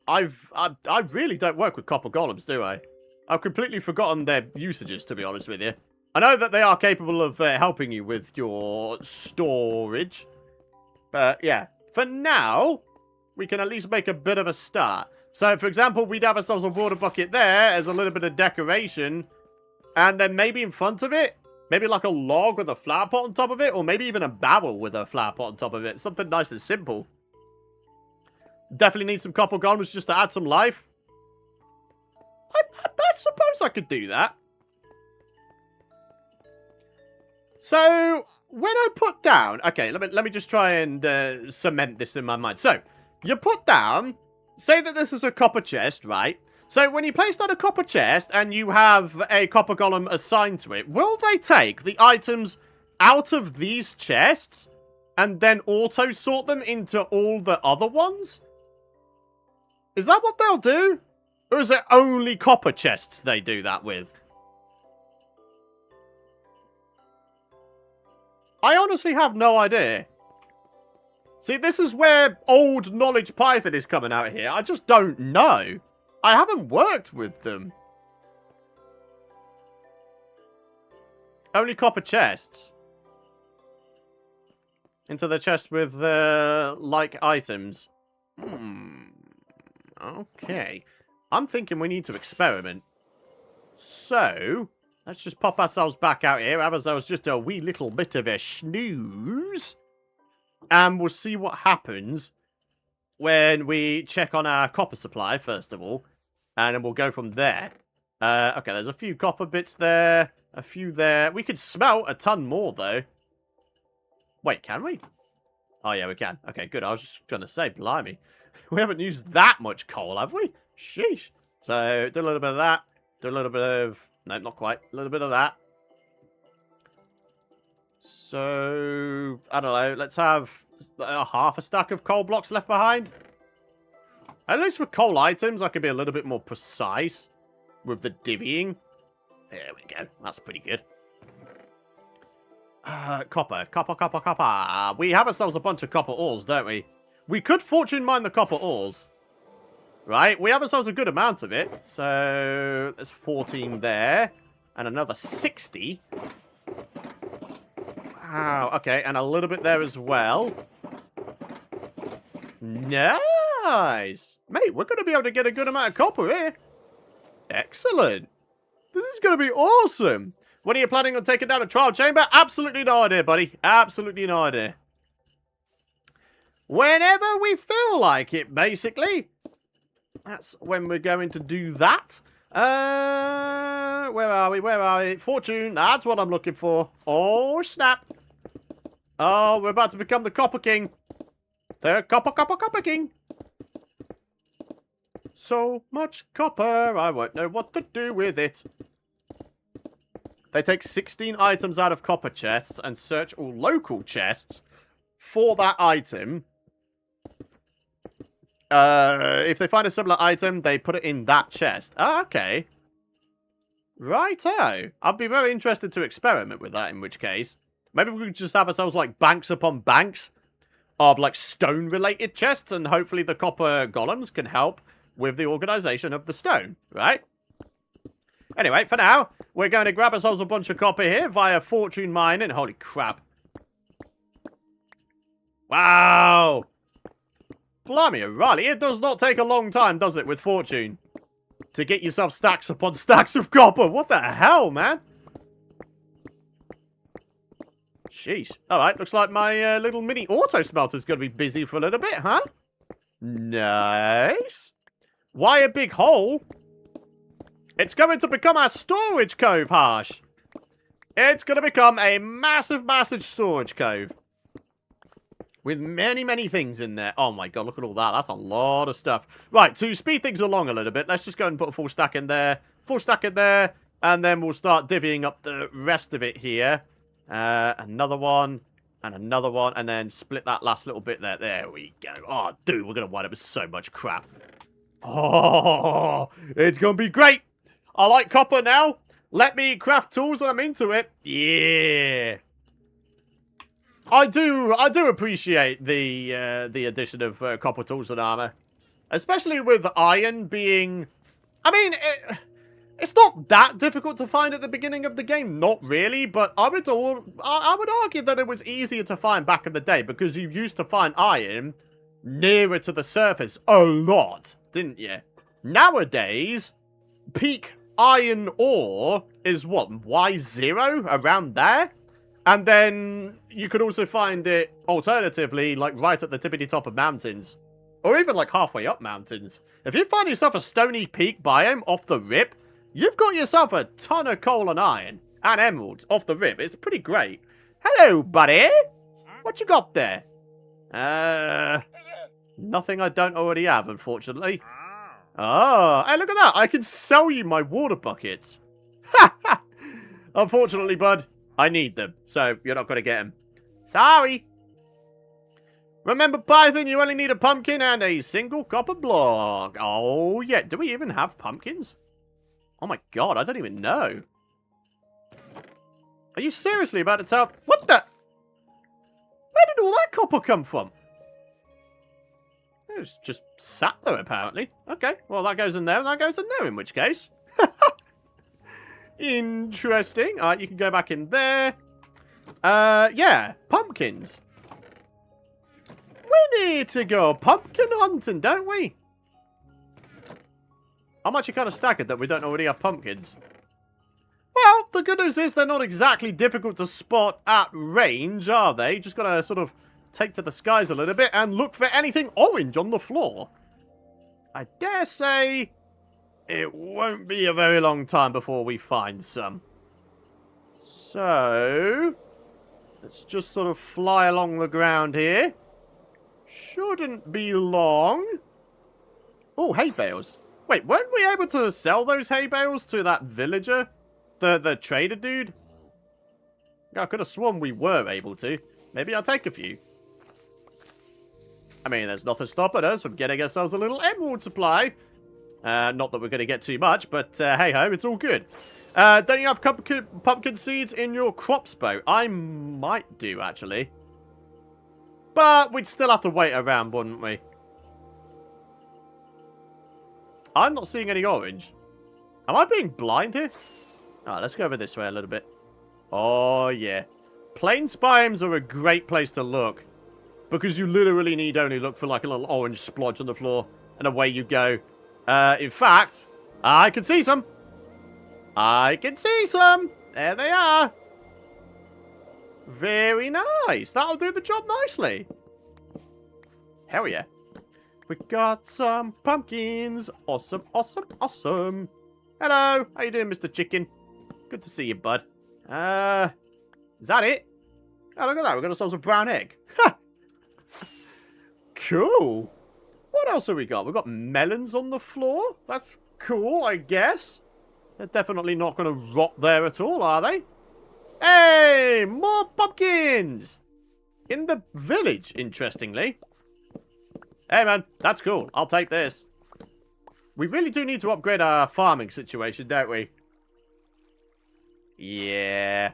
I really don't work with copper golems, do I? I've completely forgotten their usages, to be honest with you. I know that they are capable of helping you with your storage. But yeah, for now, we can at least make a bit of a start. So, for example, we'd have ourselves a water bucket there as a little bit of decoration. And then maybe in front of it, maybe like a log with a flower pot on top of it. Or maybe even a barrel with a flower pot on top of it. Something nice and simple. Definitely need some copper golems just to add some life. I suppose I could do that. So, when I put down... Okay, let me just try and cement this in my mind. So, you put down... Say that this is a copper chest, right? So, when you place down a copper chest and you have a copper golem assigned to it, will they take the items out of these chests and then auto-sort them into all the other ones? Is that what they'll do? Or is it only copper chests they do that with? I honestly have no idea. See, this is where old knowledge Python is coming out here. I just don't know. I haven't worked with them. Only copper chests. Into the chest with, like items. Okay. I'm thinking we need to experiment. So, let's just pop ourselves back out here. Have ourselves just a wee little bit of a snooze. And we'll see what happens when we check on our copper supply, first of all. And then we'll go from there. Okay, there's a few copper bits there. A few there. We could smelt a ton more, though. Wait, can we? Oh, yeah, we can. Okay, good. I was just going to say, blimey. We haven't used that much coal, have we? Sheesh. So, do a little bit of that. Do a little bit of... No, not quite. A little bit of that. So, I don't know, let's have half a stack of coal blocks left behind. At least with coal items, I can be a little bit more precise with the divvying. There we go. That's pretty good. Copper. We have ourselves a bunch of copper ores, don't we? We could fortune mine the copper ores. Right? We have ourselves a good amount of it. So, there's 14 there. And another 60. Wow. Okay, and a little bit there as well. Nice! Mate, we're going to be able to get a good amount of copper here. Excellent. This is going to be awesome. When are you planning on taking down a trial chamber? Absolutely no idea, buddy. Absolutely no idea. Whenever we feel like it, basically. That's when we're going to do that. Where are we? Where are we? Fortune. That's what I'm looking for. Oh, snap. Oh, we're about to become the Copper King. The Copper King. So much copper, I won't know what to do with it. They take 16 items out of copper chests and search all local chests for that item. If they find a similar item, they put it in that chest. Ah, okay. Righto. I'd be very interested to experiment with that, in which case. Maybe we could just have ourselves, like, banks upon banks of, like, stone-related chests, and hopefully the Copper Golems can help with the organization of the stone, right? Anyway, for now, we're going to grab ourselves a bunch of copper here via fortune mining. Holy crap. Wow. Blimey O'Reilly, it does not take a long time, does it, with fortune? To get yourself stacks upon stacks of copper. What the hell, man? Sheesh. Alright, looks like my little mini auto smelter's going to be busy for a little bit, huh? Nice. Why a big hole? It's going to become our storage cove, Harsh. It's going to become a massive, massive storage cove. With many, many things in there. Oh my god, look at all that. That's a lot of stuff. Right, to speed things along a little bit, let's just go and put a full stack in there. Full stack in there. And then we'll start divvying up the rest of it here. Another one. And another one. And then split that last little bit there. There we go. Oh, dude, we're going to wind up with so much crap. Oh, it's going to be great. I like copper now. Let me craft tools and I'm into it. Yeah. I do appreciate the addition of copper tools and armor. Especially with iron being... I mean, it's not that difficult to find at the beginning of the game. Not really, but I would argue that it was easier to find back in the day because you used to find iron nearer to the surface a lot, didn't you? Nowadays, peak iron ore is what, Y0 around there? And then you could also find it alternatively like right at the tippity top of mountains. Or even like halfway up mountains. If you find yourself a stony peak biome off the rip, you've got yourself a ton of coal and iron. And emeralds off the rip. It's pretty great. Hello, buddy. What you got there? Nothing I don't already have, unfortunately. Oh, hey, look at that. I can sell you my water buckets. Ha! Unfortunately, bud, I need them. So, you're not going to get them. Sorry. Remember, Python, you only need a pumpkin and a single copper block. Oh, yeah. Do we even have pumpkins? Oh, my God. I don't even know. Are you seriously about to tell... What the... Where did all that copper come from? It's just sat there, apparently. Okay, well, that goes in there, and that goes in there, in which case. Interesting. Alright, you can go back in there. Yeah, pumpkins. We need to go pumpkin hunting, don't we? I'm actually kind of staggered that we don't already have pumpkins. Well, the good news is they're not exactly difficult to spot at range, are they? Just gotta sort of take to the skies a little bit and look for anything orange on the floor. I dare say it won't be a very long time before we find some. So, let's just sort of fly along the ground here. Shouldn't be long. Oh, hay bales. Wait, weren't we able to sell those hay bales to that villager? The trader dude? Yeah, I could have sworn we were able to. Maybe I'll take a few. I mean, there's nothing stopping us from getting ourselves a little emerald supply. Not that we're going to get too much, but hey-ho, it's all good. Don't you have pumpkin seeds in your crops boat? I might do, actually. But we'd still have to wait around, wouldn't we? I'm not seeing any orange. Am I being blind here? Oh, let's go over this way a little bit. Oh, yeah. Plains biomes are a great place to look. Because you literally need only look for like a little orange splodge on the floor. And away you go. In fact, I can see some. I can see some. There they are. Very nice. That'll do the job nicely. Hell yeah. We got some pumpkins. Awesome, awesome, awesome. Hello. How you doing, Mr. Chicken? Good to see you, bud. Is that it? Oh, look at that. We've got ourselves a brown egg. Ha! Cool. What else have we got? We've got melons on the floor. That's cool, I guess. They're definitely not going to rot there at all, are they? Hey, more pumpkins! In the village, interestingly. Hey, man, that's cool. I'll take this. We really do need to upgrade our farming situation, don't we? Yeah.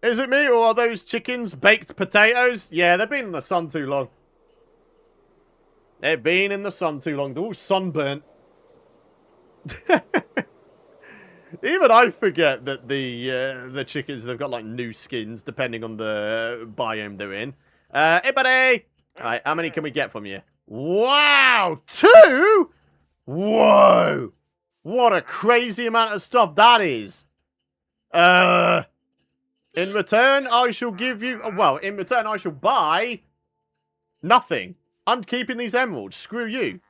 Is it me, or are those chickens baked potatoes? Yeah, they've been in the sun too long. They've been in the sun too long. They're all sunburnt. Even I forget that the chickens, they've got like new skins depending on the biome they're in. Hey, buddy! Alright, how many can we get from you? Wow! 2?! Whoa! What a crazy amount of stuff that is. In return, I shall give you... Well, in return, I shall buy... nothing. I'm keeping these emeralds. Screw you.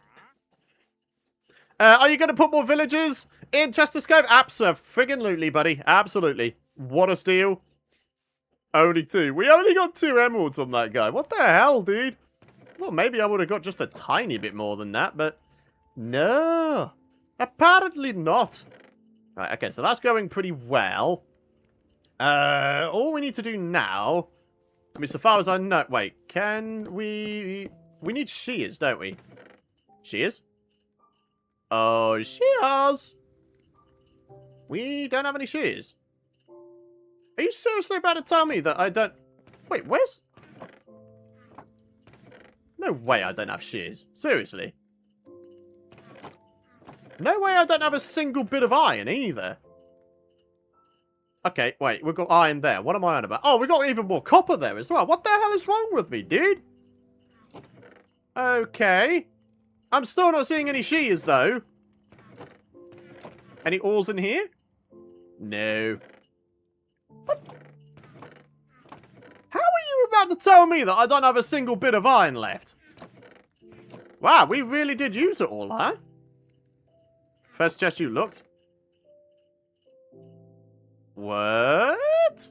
Are you going to put more villagers in Chester's Cove? Abso-friggin-lutely, buddy. Absolutely. What a steal. Only 2. We only got 2 emeralds on that guy. What the hell, dude? Well, maybe I would have got just a tiny bit more than that, but... no. Apparently not. Right, okay, so that's going pretty well. All we need to do now... I mean, so far as I know... Wait, can we... We need shears, don't we? Shears? Oh, shears! We don't have any shears. Are you seriously about to tell me that I don't... Wait, where's... No way I don't have shears. Seriously. No way I don't have a single bit of iron either. Okay, wait, we've got iron there. What am I on about? Oh, we've got even more copper there as well. What the hell is wrong with me, dude? Okay. I'm still not seeing any shears, though. Any ores in here? No. What? How are you about to tell me that I don't have a single bit of iron left? Wow, we really did use it all, huh? First chest you looked. What?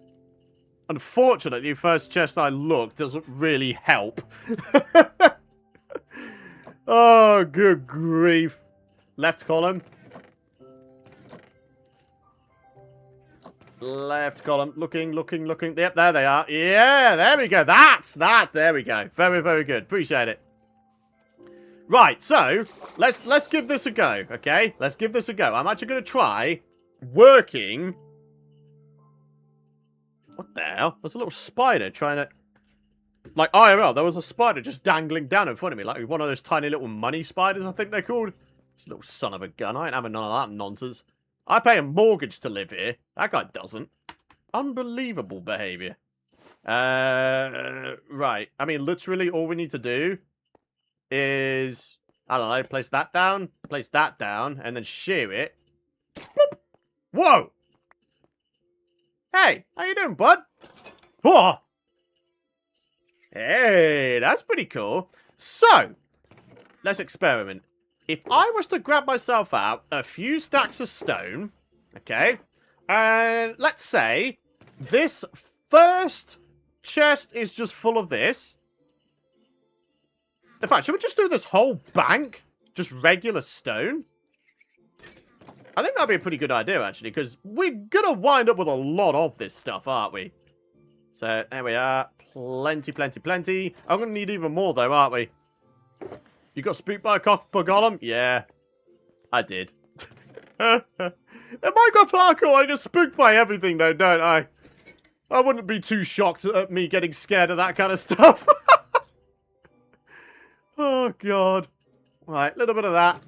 Unfortunately, first chest I looked doesn't really help. Oh, good grief. Left column. Left column. Looking. Yep, there they are. Yeah, there we go. That's that. There we go. Very, very good. Appreciate it. Right, so, let's give this a go, okay? Let's give this a go. I'm actually going to try working... What the hell? There's a little spider trying to... Like, IRL, there was a spider just dangling down in front of me. Like one of those tiny little money spiders, I think they're called. This little son of a gun. I ain't having none of that nonsense. I pay a mortgage to live here. That guy doesn't. Unbelievable behavior. Right. I mean, literally all we need to do is... I don't know, place that down, and then shear it. Boop. Whoa! Hey, how you doing, bud? Whoa! Hey, that's pretty cool. So, let's experiment. If I was to grab myself out a few stacks of stone, okay, and let's say this first chest is just full of this. In fact, should we just do this whole bank? Just regular stone? I think that'd be a pretty good idea, actually, because we're going to wind up with a lot of this stuff, aren't we? So, there we are. Plenty, plenty, plenty. I'm going to need even more, though, aren't we? You got spooked by a copper golem? Yeah, I did. In Minecraft Hardcore, I get spooked by everything, though, don't I? I wouldn't be too shocked at me getting scared of that kind of stuff. Oh, God. Right, a little bit of that.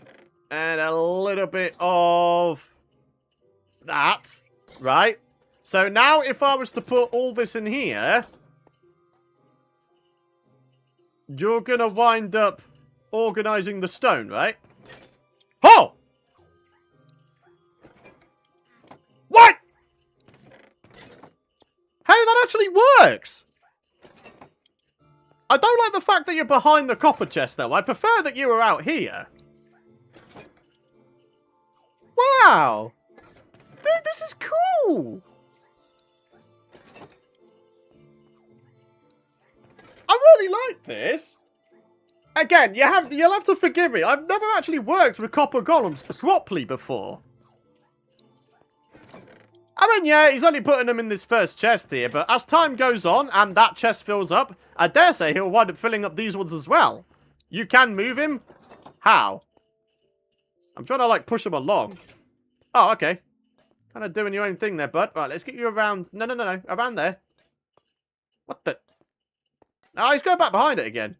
And a little bit of that. Right. So now if I was to put all this in here, you're going to wind up organizing the stone, right? Oh! What? Hey, that actually works! I don't like the fact that you're behind the copper chest, though. I prefer that you were out here. Wow! Dude, this is cool! I really like this. Again, you'll have to forgive me. I've never actually worked with copper golems properly before. I mean, yeah, he's only putting them in this first chest here, but as time goes on and that chest fills up, I dare say he'll wind up filling up these ones as well. You can move him? How? I'm trying to, like, push him along. Oh, okay. Kind of doing your own thing there, bud. Right, let's get you around. No. Around there. What the? Oh, he's going back behind it again.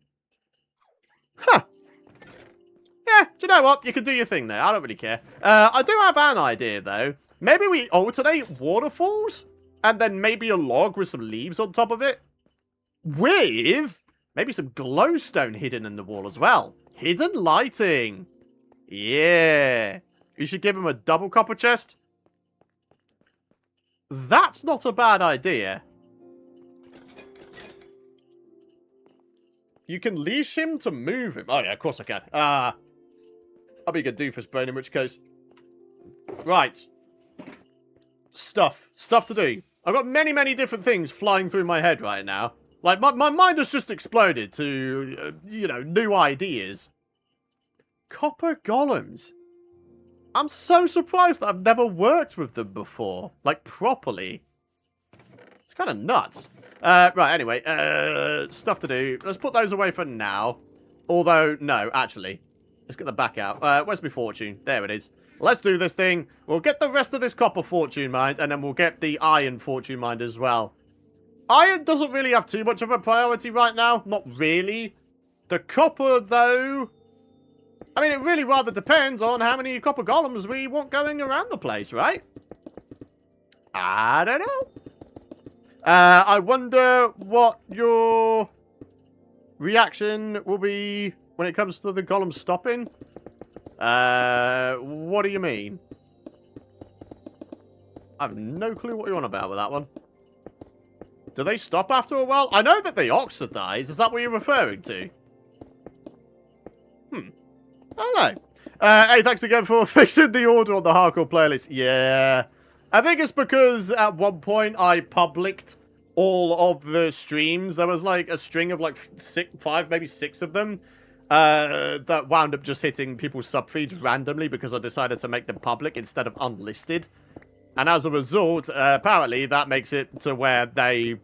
Huh. Yeah, do you know what? You can do your thing there. I don't really care. I do have an idea, though. Maybe we alternate waterfalls? And then maybe a log with some leaves on top of it? With maybe some glowstone hidden in the wall as well. Hidden lighting. Yeah. You should give him a double copper chest. That's not a bad idea. You can leash him to move him. Oh, yeah, of course I can. I'll be a good doofus brain in which case. Right. Stuff to do. I've got many, many different things flying through my head right now. Like, my mind has just exploded to, you know, new ideas. Copper golems. I'm so surprised that I've never worked with them before. Like, properly. It's kind of nuts. Right, anyway. Stuff to do. Let's put those away for now. Although, no, actually. Let's get them back out. Where's my fortune? There it is. Let's do this thing. We'll get the rest of this copper fortune mined, and then we'll get the iron fortune mined as well. Iron doesn't really have too much of a priority right now. Not really. The copper, though... I mean, it really rather depends on how many copper golems we want going around the place, right? I don't know. I wonder what your reaction will be when it comes to the golem stopping. What do you mean? I have no clue what you're on about with that one. Do they stop after a while? I know that they oxidize. Is that what you're referring to? I don't know. Hey, thanks again for fixing the order on the hardcore playlist. Yeah. I think it's because at one point I publicked all of the streams. There was like a string of like 5, maybe 6 of them. That wound up just hitting people's subfeeds randomly because I decided to make them public instead of unlisted. And as a result, apparently that makes it to where they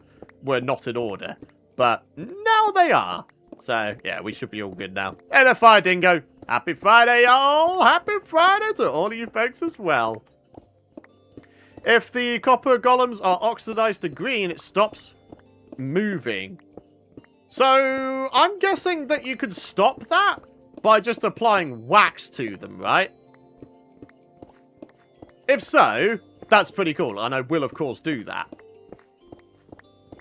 were not in order. But now they are. So, yeah, we should be all good now. And a fire dingo. Happy Friday, y'all. Happy Friday to all of you folks as well. If the copper golems are oxidized to green, it stops moving. So, I'm guessing that you could stop that by just applying wax to them, right? If so, that's pretty cool, and I will, of course, do that.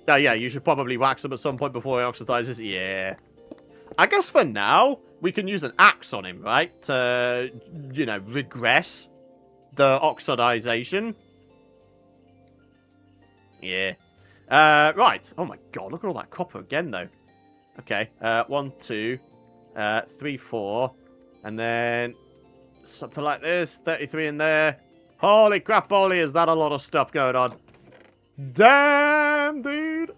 Oh, yeah, you should probably wax them at some point before it oxidizes. Yeah. I guess for now, we can use an axe on him, right? To, you know, regress the oxidization. Yeah. Right. Oh, my God. Look at all that copper again, though. Okay. 1, 2, 3, 4. And then something like this. 33 in there. Holy crap, Holy, is that a lot of stuff going on? Damn, dude.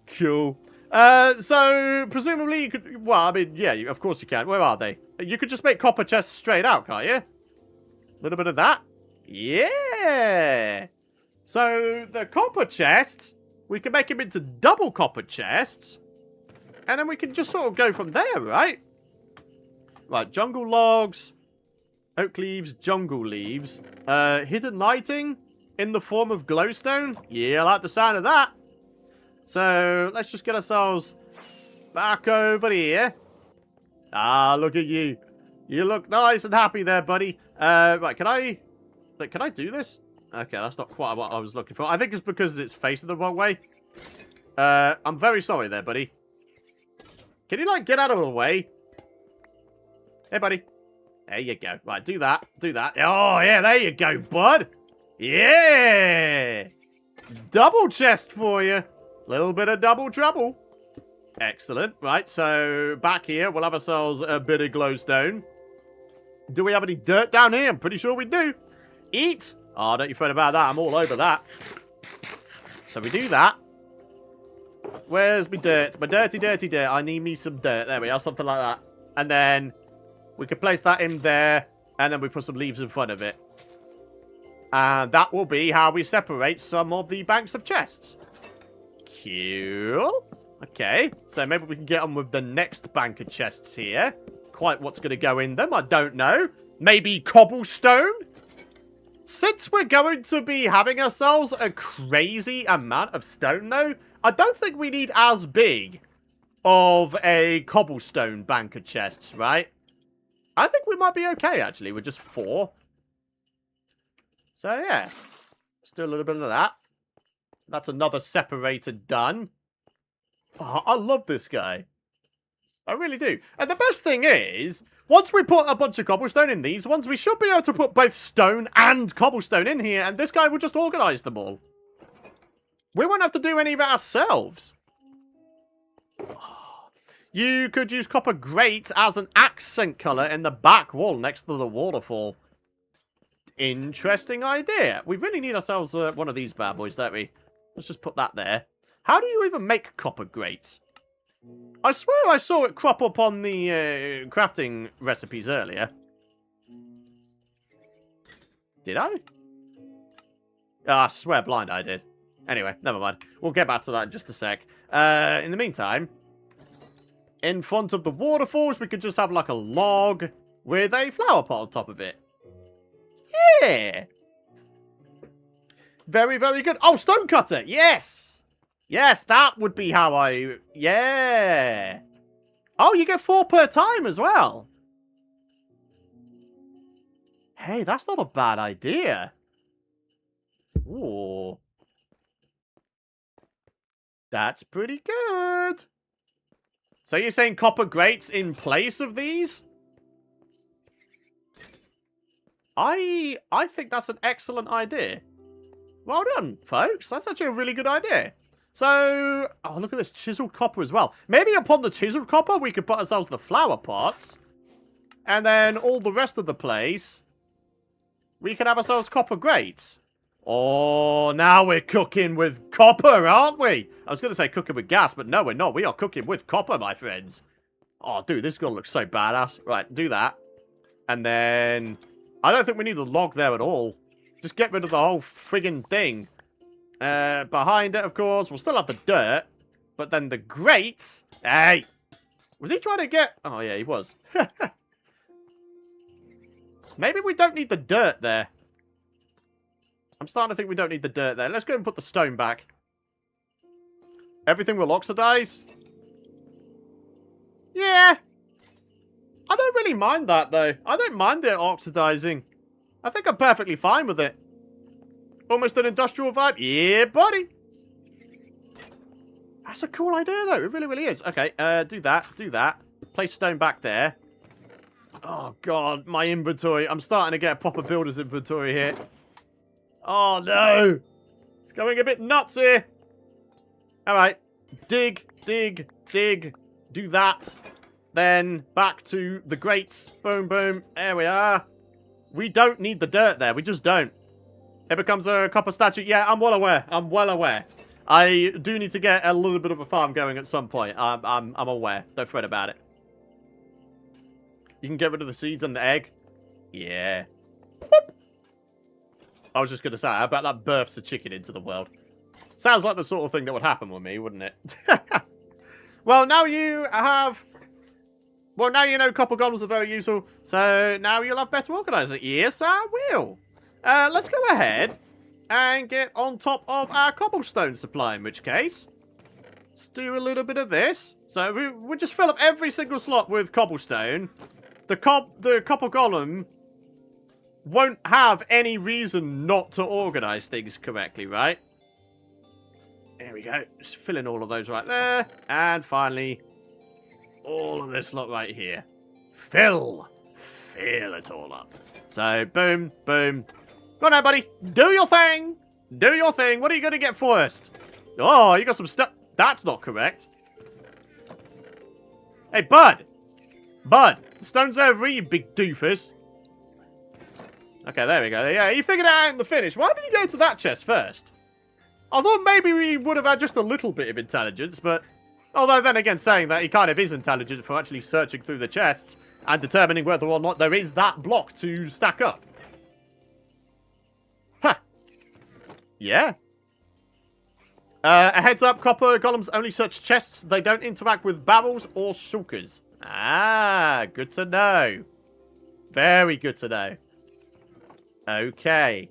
Cool. So, presumably you could... Well, I mean, yeah, of course you can. Where are they? You could just make copper chests straight out, can't you? A little bit of that. Yeah! So, the copper chests, we can make them into double copper chests. And then we can just sort of go from there, right? Right, jungle logs, oak leaves, jungle leaves. Hidden lighting in the form of glowstone. Yeah, I like the sound of that. So, let's just get ourselves back over here. Ah, look at you. You look nice and happy there, buddy. Right, can I do this? Okay, that's not quite what I was looking for. I think it's because it's facing the wrong way. I'm very sorry there, buddy. Can you, like, get out of the way? Hey, buddy. There you go. Right, do that. Do that. Oh, yeah, there you go, bud. Yeah! Double chest for you. Little bit of double trouble. Excellent. Right, so back here, we'll have ourselves a bit of glowstone. Do we have any dirt down here? I'm pretty sure we do. Eat. Oh, don't you fret about that. I'm all over that. So we do that. Where's my dirt? My dirty, dirty dirt. I need me some dirt. There we are. Something like that. And then we can place that in there. And then we put some leaves in front of it. And that will be how we separate some of the banks of chests. Cool. Okay. So maybe we can get on with the next bank of chests here. Quite what's going to go in them, I don't know. Maybe cobblestone? Since we're going to be having ourselves a crazy amount of stone, though, I don't think we need as big of a cobblestone bank of chests, right? I think we might be okay, actually, with just 4. So, yeah. Let's do a little bit of that. That's another separator done. Oh, I love this guy. I really do. And the best thing is, once we put a bunch of cobblestone in these ones, we should be able to put both stone and cobblestone in here, and this guy will just organize them all. We won't have to do any of it ourselves. You could use copper grate as an accent color in the back wall next to the waterfall. Interesting idea. We really need ourselves one of these bad boys, don't we? Let's just put that there. How do you even make copper grate? I swear I saw it crop up on the crafting recipes earlier. Did I? I swear blind I did. Anyway, never mind. We'll get back to that in just a sec. In the meantime, in front of the waterfalls, we could just have like a log with a flower pot on top of it. Yeah! Very, very good. Oh, stone cutter! Yes! Yes, that would be how I... Yeah! Oh, you get 4 per time as well. Hey, that's not a bad idea. Ooh. That's pretty good. So you're saying copper grates in place of these? I think that's an excellent idea. Well done, folks. That's actually a really good idea. So, oh, look at this chiseled copper as well. Maybe upon the chiseled copper, we could put ourselves the flower pots. And then all the rest of the place, we can have ourselves copper grates. Oh, now we're cooking with copper, aren't we? I was going to say cooking with gas, but no, we're not. We are cooking with copper, my friends. Oh, dude, this is going to look so badass. Right, do that. And then, I don't think we need a log there at all. Just get rid of the whole friggin' thing. Behind it, of course, we'll still have the dirt. But then the grates... Hey! Was he trying to get... Oh, yeah, he was. Maybe we don't need the dirt there. I'm starting to think we don't need the dirt there. Let's go and put the stone back. Everything will oxidize. Yeah. I don't really mind that, though. I don't mind it oxidizing. I think I'm perfectly fine with it. Almost an industrial vibe. Yeah, buddy. That's a cool idea, though. It really, really is. Okay, do that. Do that. Place stone back there. Oh, God. My inventory. I'm starting to get a proper builder's inventory here. Oh, no. It's going a bit nuts here. All right. Dig, dig, dig. Do that. Then back to the grates. Boom, boom. There we are. We don't need the dirt there. We just don't. It becomes a copper statue. Yeah, I'm well aware. I'm well aware. I do need to get a little bit of a farm going at some point. I'm aware. Don't fret about it. You can get rid of the seeds and the egg. Yeah. Boop. I was just going to say, I bet that births a chicken into the world. Sounds like the sort of thing that would happen with me, wouldn't it? Well, now you have... Well, now you know copper golems are very useful, so now you'll have better organizer. Yes, I will. Let's go ahead and get on top of our cobblestone supply, in which case, let's do a little bit of this. So we'll just fill up every single slot with cobblestone. The copper golem won't have any reason not to organize things correctly, right? There we go. Just fill in all of those right there. And finally, all of this lot right here. Fill it all up. So, boom, boom. Go on now, buddy. Do your thing. Do your thing. What are you going to get first? Oh, you got some stuff. That's not correct. Hey, bud. Bud. The stone's over, you big doofus. Okay, there we go. Yeah, you figured it out in the finish. Why did you go to that chest first? I thought maybe we would have had just a little bit of intelligence, but... Although, then again, saying that he kind of is intelligent for actually searching through the chests and determining whether or not there is that block to stack up. Huh. Yeah. A heads up, copper golems only search chests. They don't interact with barrels or shulkers. Ah, good to know. Very good to know. Okay.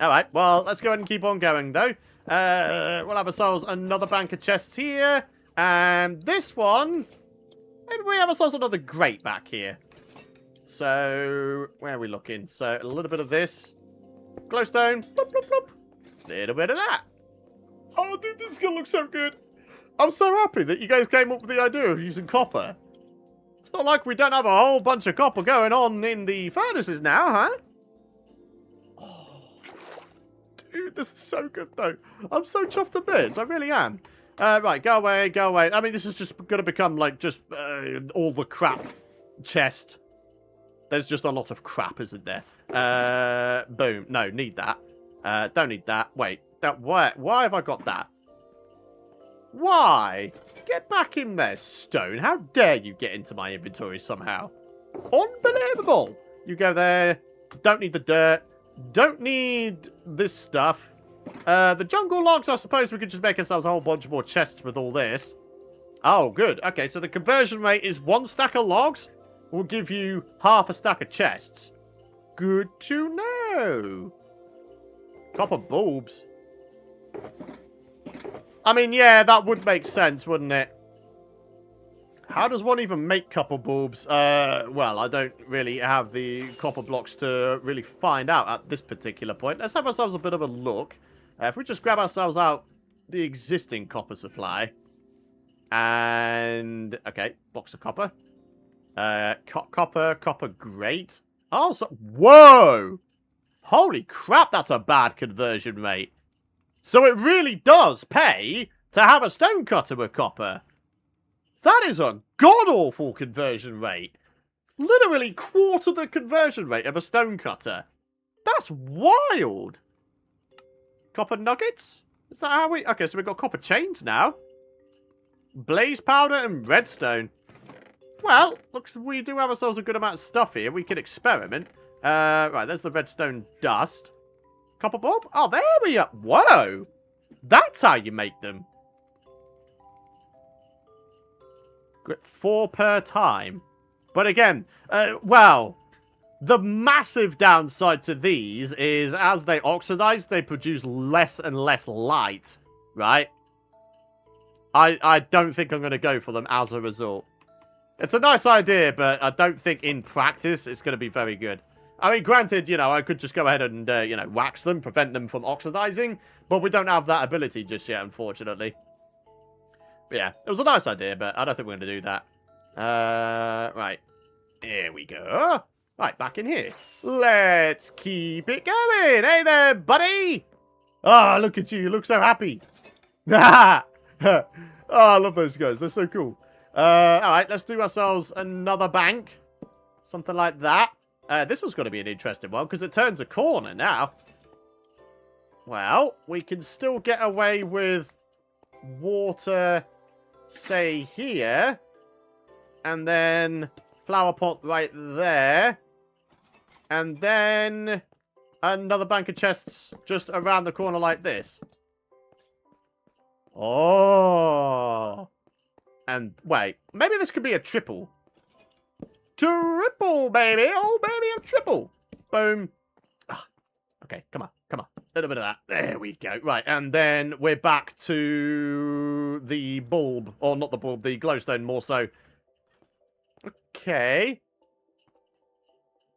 Alright, well, let's go ahead and keep on going, though. We'll have ourselves another bank of chests here. And this one... Maybe we have ourselves another grate back here. So, where are we looking? So, a little bit of this. Glowstone. Bloop, bloop, bloop. Little bit of that. Oh, dude, this is going to look so good. I'm so happy that you guys came up with the idea of using copper. It's not like we don't have a whole bunch of copper going on in the furnaces now, huh? Dude, this is so good, though. I'm so chuffed to bits. I really am. Right, go away, go away. I mean, this is just going to become, like, just all the crap chest. There's just a lot of crap, isn't there? Boom. No, need that. Don't need that. Wait. Why have I got that? Why? Get back in there, stone. How dare you get into my inventory somehow? Unbelievable. You go there. Don't need the dirt. Don't need this stuff. The jungle logs, I suppose we could just make ourselves a whole bunch more chests with all this. Oh, good. Okay, so the conversion rate is 1 stack of logs will give you half a stack of chests. Good to know. Copper bulbs. I mean, yeah, that would make sense, wouldn't it? How does one even make copper bulbs? Well, I don't really have the copper blocks to really find out at this particular point. Let's have ourselves a bit of a look. If we just grab ourselves out the existing copper supply. And, okay, box of copper. Copper grate. Oh, so, whoa! Holy crap, that's a bad conversion rate. So it really does pay to have a stone cutter with copper. That is a god-awful conversion rate. Literally quarter the conversion rate of a stone cutter. That's wild. Copper nuggets? Is that how we... Okay, so we've got copper chains now. Blaze powder and redstone. Well, looks we do have ourselves a good amount of stuff here. We can experiment. Right, there's the redstone dust. Copper bulb? Oh, there we are. Whoa. That's how you make them. 4 per time. But again, well, the massive downside to these is as they oxidize, they produce less and less light, right? I don't think I'm going to go for them as a result. It's a nice idea, but I don't think in practice it's going to be very good. I mean, granted, you know, I could just go ahead and, you know, wax them, prevent them from oxidizing, but we don't have that ability just yet, unfortunately. But yeah, it was a nice idea, but I don't think we're going to do that. Right. Here we go. Right, back in here. Let's keep it going. Hey there, buddy. Oh, look at you. You look so happy. Oh, I love those guys. They're so cool. Alright, let's do ourselves another bank. Something like that. This one's going to be an interesting one because it turns a corner now. Well, we can still get away with water, say, here. And then flower pot right there. And then another bank of chests just around the corner like this. Oh. And wait, maybe this could be a triple. Triple, baby. Oh, baby, a triple. Boom. Ah, okay, come on, come on. A little bit of that. There we go. Right, and then we're back to the bulb. Or not the bulb, the glowstone more so. Okay.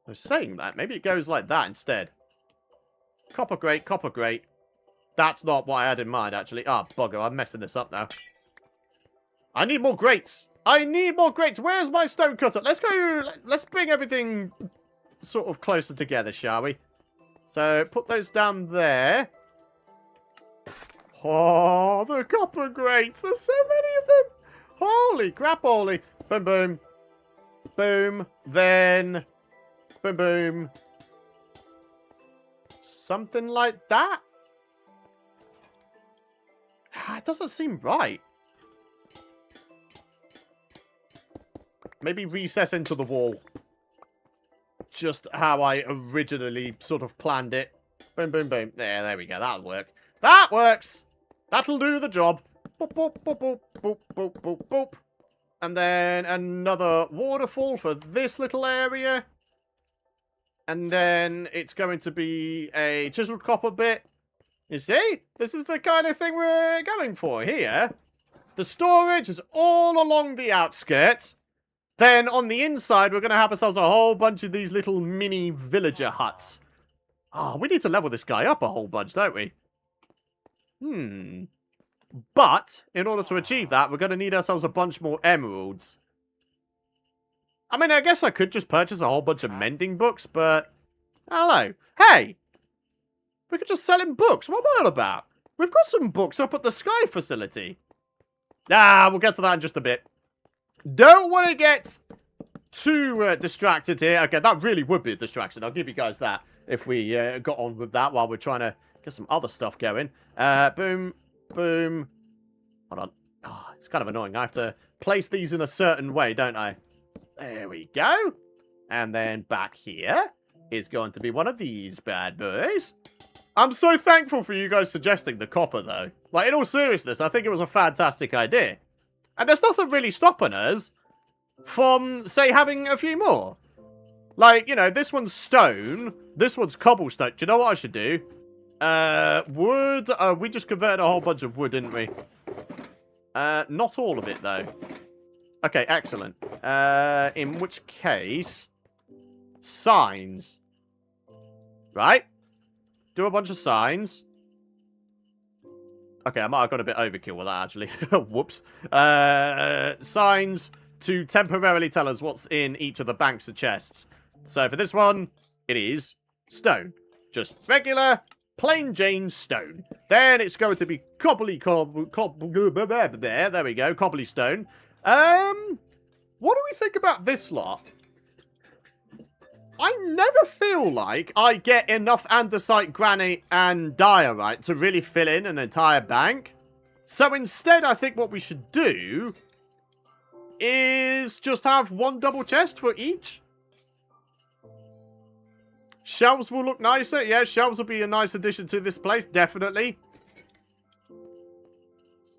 I was saying that. Maybe it goes like that instead. Copper grate, copper grate. That's not what I had in mind, actually. Ah, bugger. I'm messing this up now. I need more grates. I need more grates. Where's my stone cutter? Let's go. Let's bring everything sort of closer together, shall we? So, put those down there. Oh, the copper grates. There's so many of them. Holy crap, holy. Boom, boom. Boom. Then... boom, boom. Something like that? It doesn't seem right. Maybe recess into the wall. Just how I originally sort of planned it. Boom, boom, boom. There we go. That'll work. That works. That'll do the job. Boop, boop, boop, boop, boop, boop, boop, boop. And then another waterfall for this little area. And then it's going to be a chiseled copper bit. You see? This is the kind of thing we're going for here. The storage is all along the outskirts. Then on the inside, we're going to have ourselves a whole bunch of these little mini villager huts. Oh, we need to level this guy up a whole bunch, don't we? But, in order to achieve that, we're going to need ourselves a bunch more emeralds. I mean, I guess I could just purchase a whole bunch of mending books, but... hello. Hey! We could just sell him books. What am I on about? We've got some books up at the Sky facility. Ah, we'll get to that in just a bit. Don't want to get too distracted here. Okay, that really would be a distraction. I'll give you guys that if we got on with that while we're trying to get some other stuff going. Boom, boom. Hold on. Oh, it's kind of annoying. I have to place these in a certain way, don't I? There we go. And then back here is going to be one of these bad boys. I'm so thankful for you guys suggesting the copper, though. Like, in all seriousness, I think it was a fantastic idea. And there's nothing really stopping us from, say, having a few more. Like, you know, this one's stone. This one's cobblestone. Do you know what I should do? Wood. We just converted a whole bunch of wood, didn't we? Not all of it, though. Okay, excellent. In which case... signs. Right? Do a bunch of signs. Okay, I might have got a bit overkill with that, actually. Whoops. Signs to temporarily tell us what's in each of the banks of chests. So for this one, it is stone. Just regular, plain Jane stone. Then it's going to be there we go, cobbly stone. What do we think about this lot? I never feel like I get enough andesite, granite, and diorite to really fill in an entire bank. So instead, I think what we should do is just have one double chest for each. Shelves will look nicer. Yeah, shelves will be a nice addition to this place, definitely.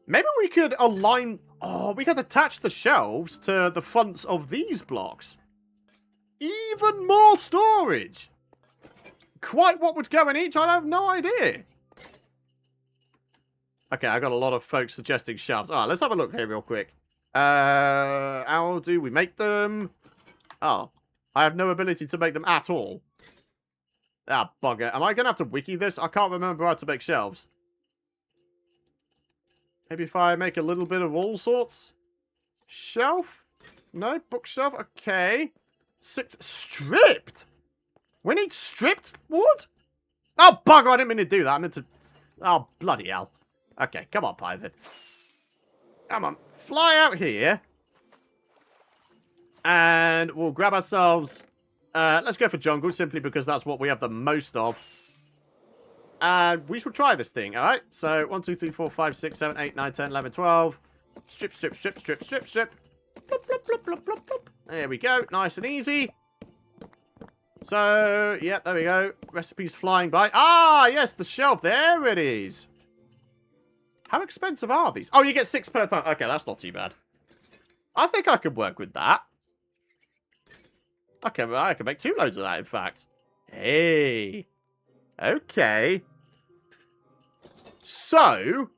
Maybe we could align... oh, we could attach the shelves to the fronts of these blocks. Even more storage! Quite what would go in each, I have no idea. Okay, I got a lot of folks suggesting shelves. Alright, let's have a look here real quick. How do we make them? Oh, I have no ability to make them at all. Ah, bugger. Am I going to have to wiki this? I can't remember how to make shelves. Maybe if I make a little bit of all sorts? Shelf? No, bookshelf. Okay. 6 stripped? We need stripped wood? Oh, bugger, I didn't mean to do that. I meant to... oh, bloody hell. Okay, come on, Python. Come on, fly out here. And we'll grab ourselves... let's go for jungle, simply because that's what we have the most of. And we shall try this thing, alright? So, 1, 2, 3, 4, 5, 6, 7, 8, 9, 10, 11, 12. Strip, strip, strip, strip, strip, strip. Plop, plop, plop, plop, plop, plop. There we go. Nice and easy. So, yeah, there we go. Recipes flying by. Ah, yes, the shelf. There it is. How expensive are these? Oh, you get 6 per time. Okay, that's not too bad. I think I could work with that. Okay, well, I can make 2 loads of that, in fact. Hey. Okay. So,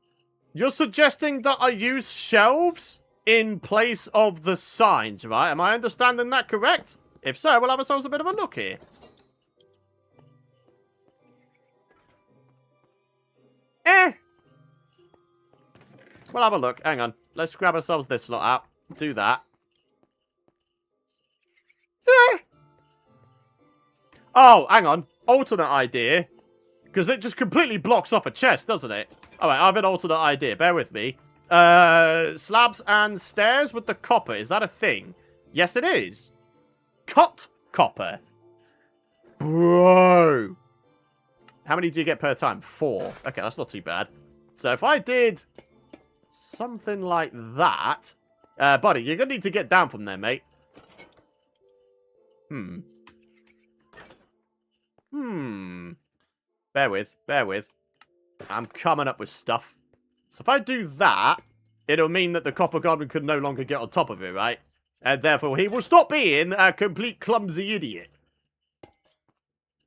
you're suggesting that I use shelves in place of the signs, right? Am I understanding that correct? If so, we'll have ourselves a bit of a look here. We'll have a look. Hang on. Let's grab ourselves this lot out. Do that. Oh, hang on. Alternate idea. Because it just completely blocks off a chest, doesn't it? Alright, I have an alternate idea. Bear with me. Slabs and stairs with the copper. Is that a thing? Yes, it is. Cut copper. Bro. How many do you get per time? 4. Okay, that's not too bad. So if I did something like that. Buddy, you're going to need to get down from there, mate. Bear with. I'm coming up with stuff. So if I do that, it'll mean that the Copper Golem can no longer get on top of it, right? And therefore he will stop being a complete clumsy idiot.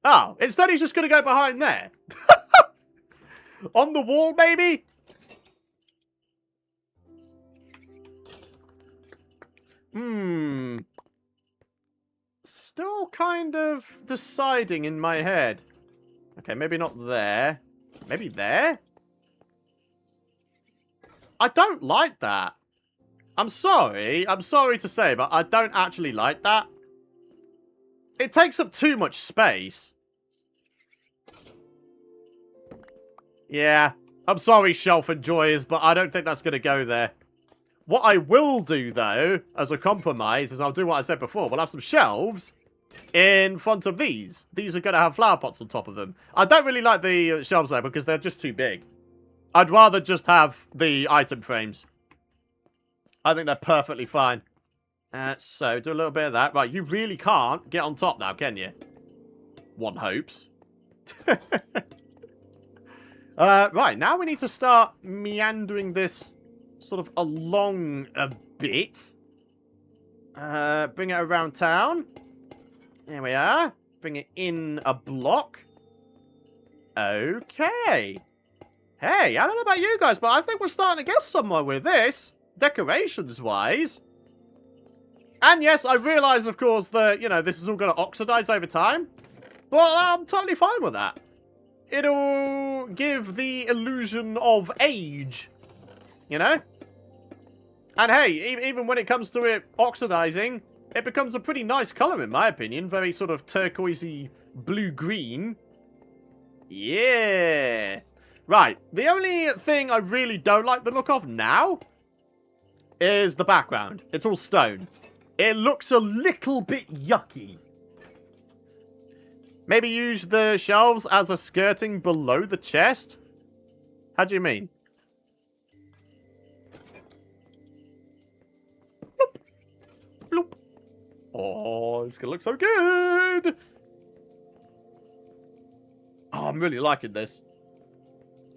Oh, instead he's just going to go behind there. On the wall, maybe? Still kind of deciding in my head. Okay, maybe not there. Maybe there? I don't like that. I'm sorry to say, but I don't actually like that. It takes up too much space. Yeah, I'm sorry, shelf enjoyers, but I don't think that's going to go there. What I will do, though, as a compromise, is I'll do what I said before. We'll have some shelves in front of these. These are going to have flower pots on top of them. I don't really like the shelves, though, because they're just too big. I'd rather just have the item frames. I think they're perfectly fine. So, do a little bit of that. Right, you really can't get on top now, can you? One hopes. Right, now we need to start meandering this sort of along a bit. Bring it around town. There we are. Bring it in a block. Okay. Hey, I don't know about you guys, but I think we're starting to get somewhere with this. Decorations-wise. And yes, I realise, of course, that, you know, this is all going to oxidize over time. But I'm totally fine with that. It'll give the illusion of age. You know? And hey, even when it comes to it oxidizing, it becomes a pretty nice colour in my opinion. Very sort of turquoisey blue-green. Yeah. Right, the only thing I really don't like the look of now is the background. It's all stone. It looks a little bit yucky. Maybe use the shelves as a skirting below the chest? How do you mean? Bloop. Bloop. Oh, it's going to look so good. Oh, I'm really liking this.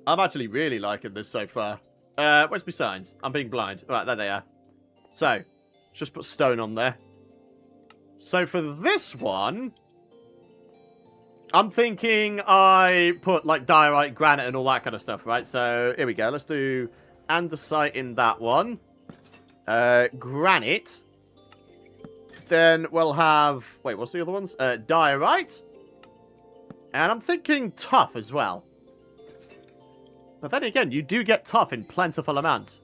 I'm actually really liking this so far. Where's my signs? I'm being blind. Right, there they are. So, just put stone on there. So for this one, I'm thinking I put like diorite, granite, and all that kind of stuff, right? So here we go. Let's do andesite in that one. Granite. Then we'll have... Wait, what's the other ones? Diorite. And I'm thinking tough as well. But then again, you do get tough in plentiful amounts.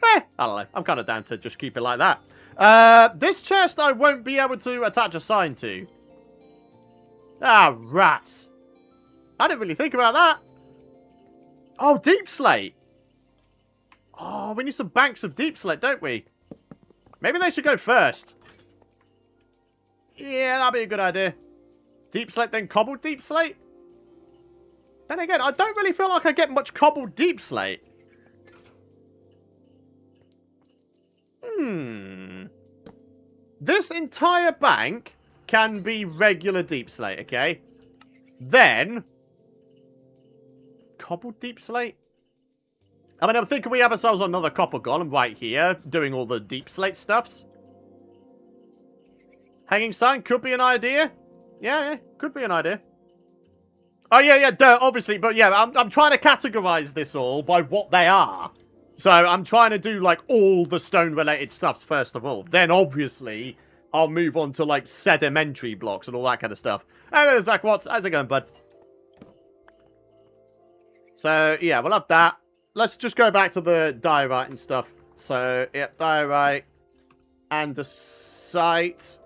I don't know. I'm kind of down to just keep it like that. This chest I won't be able to attach a sign to. Ah, rats. I didn't really think about that. Oh, deep slate. Oh, we need some banks of deep slate, don't we? Maybe they should go first. Yeah, that'd be a good idea. Deep slate, then cobbled deep slate? Then again, I don't really feel like I get much cobbled deep slate. This entire bank can be regular deep slate, okay? Then, cobbled deep slate? I mean, I'm thinking we have ourselves another copper golem right here, doing all the deep slate stuffs. Hanging sign could be an idea. Yeah, could be an idea. Oh, yeah, duh, obviously. But yeah, I'm trying to categorize this all by what they are. So I'm trying to do, like, all the stone-related stuffs first of all. Then, obviously, I'll move on to, like, sedimentary blocks and all that kind of stuff. Hey there, Zach Watts. How's it going, bud? So, yeah, we'll have that. Let's just go back to the diorite and stuff. So, yep, diorite, andesite,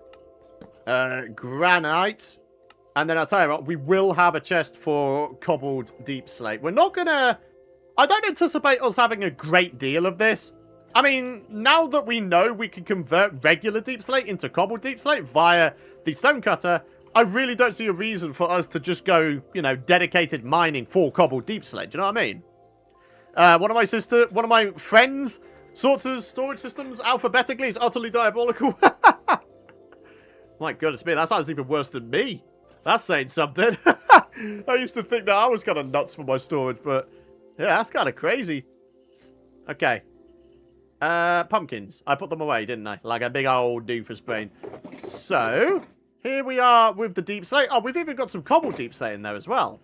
granite, and then I'll tell you what, we will have a chest for cobbled deep slate. We're not gonna... I don't anticipate us having a great deal of this. I mean, now that we know we can convert regular deep slate into cobbled deep slate via the stone cutter, I really don't see a reason for us to just go, you know, dedicated mining for cobbled deep slate. Do you know what I mean? One of my friends sorts storage systems alphabetically is utterly diabolical. My goodness me, that sounds even worse than me. That's saying something. I used to think that I was kind of nuts for my storage, but yeah, that's kind of crazy. Okay. Pumpkins. I put them away, didn't I? Like a big old doofus brain. So, here we are with the deep slate. Oh, we've even got some cobbled deep slate in there as well.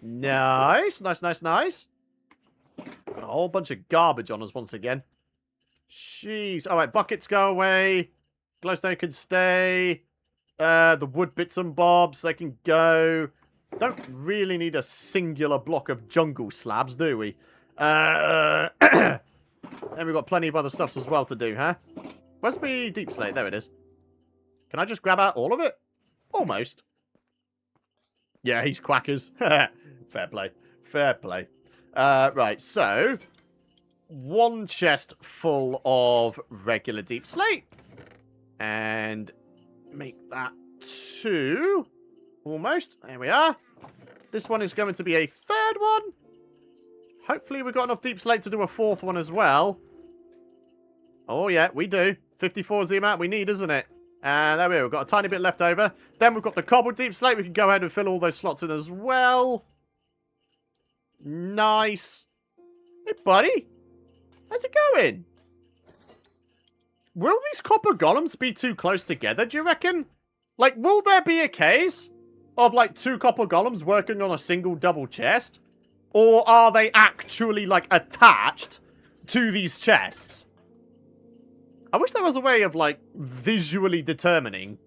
Nice. Nice. Got a whole bunch of garbage on us once again. Jeez. Alright, buckets go away. Glowstone can stay. The wood bits and bobs, they can go. Don't really need a singular block of jungle slabs, do we? And we've got plenty of other stuffs as well to do, huh? Where's my deep slate? There it is. Can I just grab out all of it? Almost. Yeah, he's quackers. Fair play. Right, so... one chest full of regular deep slate. And make that 2. Almost. There we are. This one is going to be a 3rd one. Hopefully we've got enough deep slate to do a 4th one as well. Oh, yeah, we do. 54 is the amount we need, isn't it? And there we go. We've got a tiny bit left over. Then we've got the cobbled deep slate. We can go ahead and fill all those slots in as well. Nice. Hey, buddy. How's it going? Will these copper golems be too close together, do you reckon? Like, will there be a case of, like, 2 copper golems working on a single double chest? Or are they actually, like, attached to these chests? I wish there was a way of, like, visually determining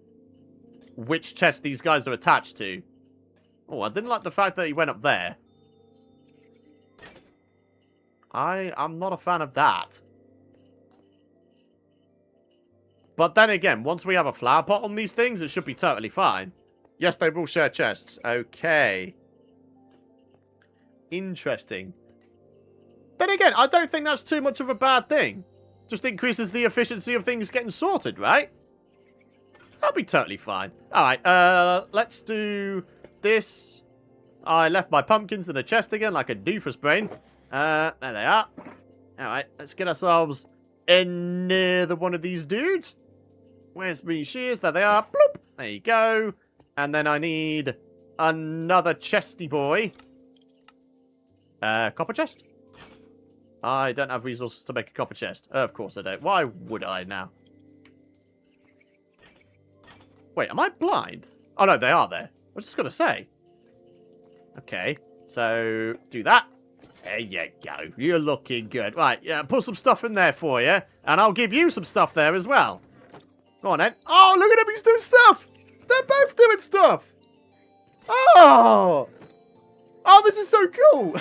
which chest these guys are attached to. Oh, I didn't like the fact that he went up there. I'm not a fan of that. But then again, once we have a flower pot on these things, it should be totally fine. Yes, they will share chests. Okay. Interesting. Then again, I don't think that's too much of a bad thing. Just increases the efficiency of things getting sorted, right? That'll be totally fine. Alright, let's do this. I left my pumpkins in the chest again, like a doofus brain. There they are. Alright, let's get ourselves in near one of these dudes. Where's me shears? There they are. Bloop. There you go. And then I need another chesty boy. Copper chest? I don't have resources to make a copper chest. Of course I don't. Why would I now? Wait, am I blind? Oh no, they are there. I was just going to say. Okay, so do that. There you go. You're looking good. Right, yeah, put some stuff in there for you. And I'll give you some stuff there as well. Go on then. Oh, look at him. He's doing stuff. They're both doing stuff. Oh. Oh, this is so cool.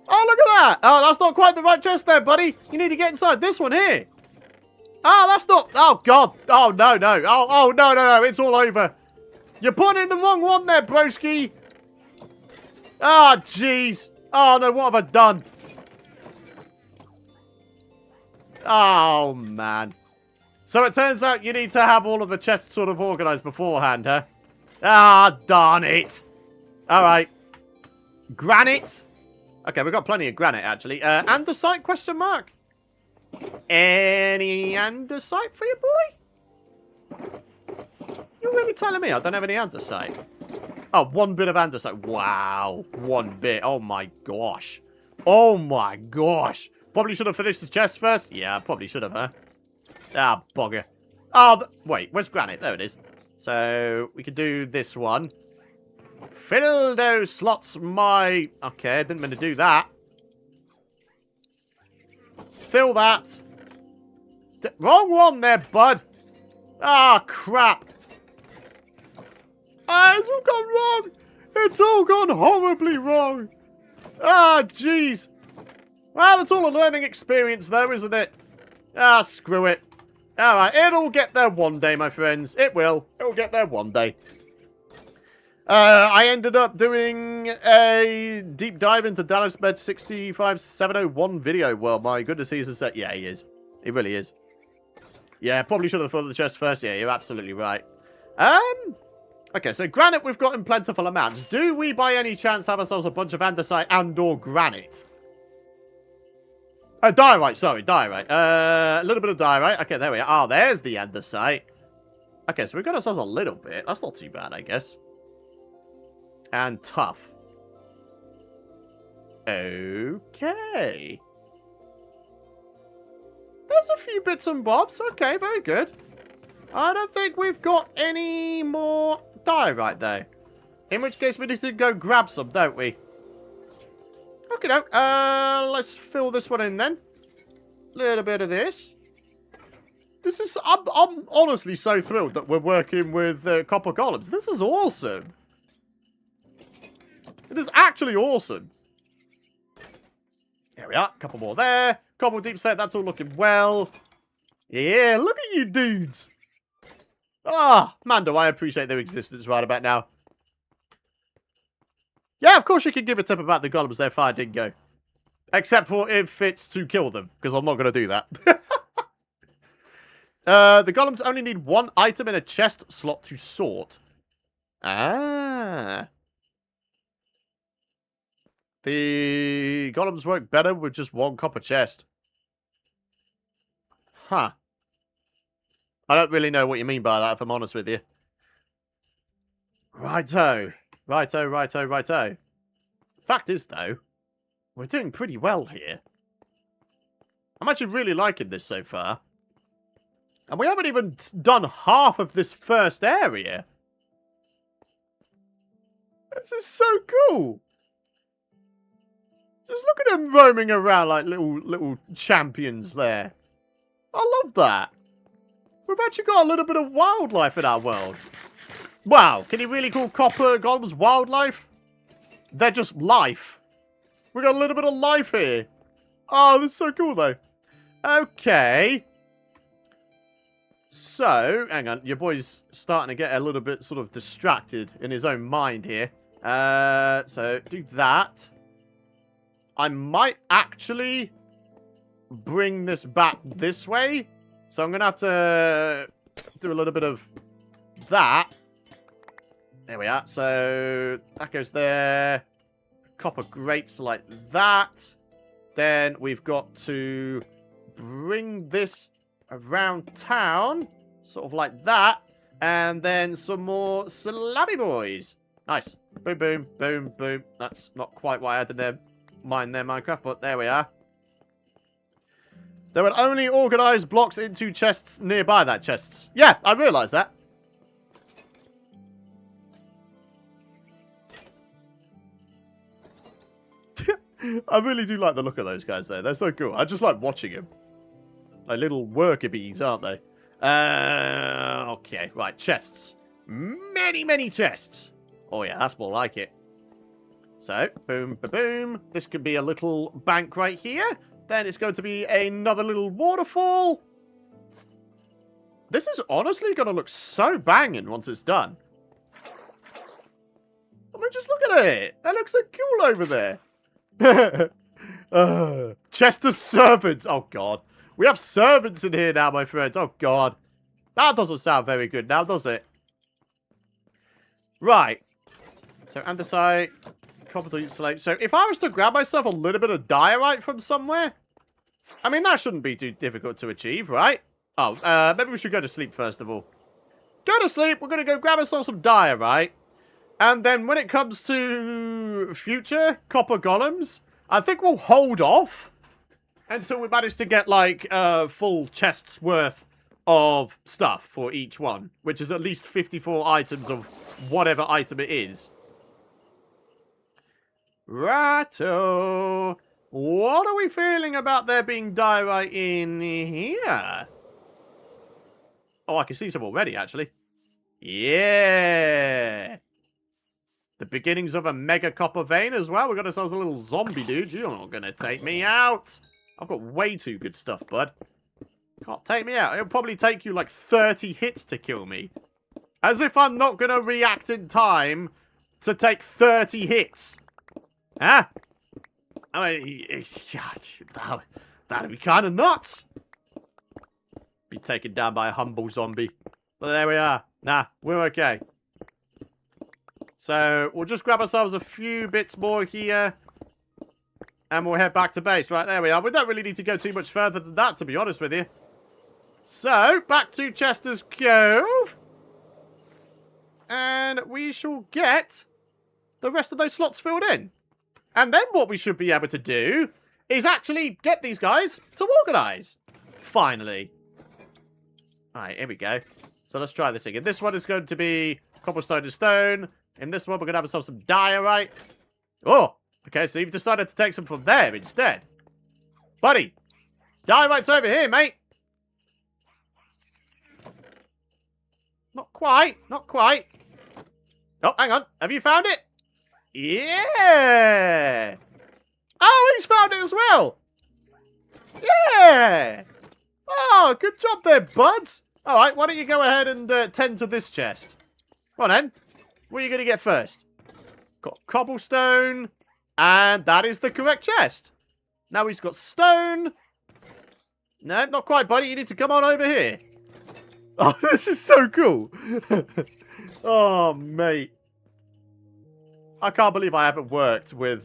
Oh, look at that. Oh, that's not quite the right chest there, buddy. You need to get inside this one here. Oh, that's not... Oh, God. Oh, no. Oh, no. It's all over. You're putting in the wrong one there, broski. Oh, jeez. Oh, no, what have I done? Oh, man. So it turns out you need to have all of the chests sort of organized beforehand, huh? Ah, darn it. Alright. Granite. Okay, we've got plenty of granite, actually. Andesite, question mark? Any andesite for you, boy? You're really telling me I don't have any andesite? Oh, 1 bit of andesite. Wow. 1 bit. Oh, my gosh. Oh, my gosh. Probably should have finished the chest first. Yeah, I probably should have, huh? Ah, bugger. Oh, wait. Where's granite? There it is. So, we could do this one. Fill those slots, my... Okay, I didn't mean to do that. Fill that. Wrong one there, bud. Ah, crap. Ah, it's all gone wrong. It's all gone horribly wrong. Ah, jeez. Well, it's all a learning experience, though, isn't it? Ah, screw it. Alright, it'll get there one day, my friends. It will. It'll get there one day. I ended up doing a deep dive into DallasBed 65701 video. Well, my goodness, he's a set. Yeah, he is. He really is. Yeah, probably should have filled the chest first. Yeah, you're absolutely right. Okay, so granite we've got in plentiful amounts. Do we, by any chance, have ourselves a bunch of andesite and/or granite? Oh, diorite. Sorry, diorite. A little bit of diorite. Okay, there we are. Oh, there's the andesite. Okay, so we've got ourselves a little bit. That's not too bad, I guess. And tough. Okay. There's a few bits and bobs. Okay, very good. I don't think we've got any more diorite, though. In which case, we need to go grab some, don't we? Okay, no. Let's fill this one in, then. Little bit of this. This is... I'm honestly so thrilled that we're working with Copper Golems. This is awesome. It is actually awesome. There we are. A couple more there. Couple deep set. That's all looking well. Yeah, look at you dudes. Ah, Mando, I appreciate their existence right about now. Yeah, of course you can give a tip about the golems. They're fire dingo. Except for if it's to kill them, because I'm not going to do that. The golems only need 1 item in a chest slot to sort. Ah. The golems work better with just 1 copper chest. Huh. I don't really know what you mean by that, if I'm honest with you. Righto. Righto, righto, righto. Fact is, though, we're doing pretty well here. I'm actually really liking this so far. And we haven't even done half of this first area. This is so cool. Just look at them roaming around like little champions there. I love that. We've actually got a little bit of wildlife in our world. Wow, can you really call Copper Golems wildlife? They're just life. We got a little bit of life here. Oh, this is so cool, though. Okay. So, hang on. Your boy's starting to get a little bit sort of distracted in his own mind here. So, do that. I might actually bring this back this way. So, I'm going to have to do a little bit of that. There we are. So, that goes there. Copper grates like that. Then we've got to bring this around town. Sort of like that. And then some more slabby boys. Nice. Boom, boom, boom, boom. That's not quite what I had in their mind there, Minecraft, but there we are. There will only organize blocks into chests nearby that chests. Yeah, I realised that. I really do like the look of those guys, though. They're so cool. I just like watching them. Like little worker bees, aren't they? Okay, right. Chests. Many, many chests. Oh, yeah, that's more like it. So, boom, ba boom. This could be a little bank right here. Then it's going to be another little waterfall. This is honestly going to look so banging once it's done. I mean, just look at it. That looks so cool over there. Chester's servants. Oh, God. We have servants in here now, my friends. Oh, God. That doesn't sound very good now, does it? Right. So andesite, copper slate. So if I was to grab myself a little bit of diorite from somewhere, I mean, that shouldn't be too difficult to achieve, right? Oh, maybe we should go to sleep first of all. Go to sleep. We're going to go grab ourselves some diorite. And then when it comes to future copper golems, I think we'll hold off until we manage to get, like, full chests worth of stuff for each one, which is at least 54 items of whatever item it is. Righto. What are we feeling about there being diorite in here? Oh, I can see some already, actually. Yeah. The beginnings of a mega copper vein as well. We got ourselves a little zombie dude. You're not going to take me out. I've got way too good stuff, bud. Can't take me out. It'll probably take you like 30 hits to kill me. As if I'm not going to react in time to take 30 hits. Huh? I mean, that'd be kind of nuts. Be taken down by a humble zombie. But there we are. Nah, we're okay. So, we'll just grab ourselves a few bits more here. And we'll head back to base. Right, there we are. We don't really need to go too much further than that, to be honest with you. So, back to Chester's Cove. And we shall get the rest of those slots filled in. And then what we should be able to do is actually get these guys to organize. Finally. Alright, here we go. So let's try this again. This one is going to be cobblestone and stone. In this one, we're going to have ourselves some diorite. Oh, okay, so you've decided to take some from there instead. Buddy, diorite's over here, mate. Not quite, not quite. Oh, hang on. Have you found it? Yeah. Oh, he's found it as well. Yeah. Oh, good job there, buds. All right, why don't you go ahead and tend to this chest. Come on, then. What are you going to get first? Got cobblestone. And that is the correct chest. Now he's got stone. No, not quite, buddy. You need to come on over here. Oh, this is so cool. Oh, mate. I can't believe I haven't worked with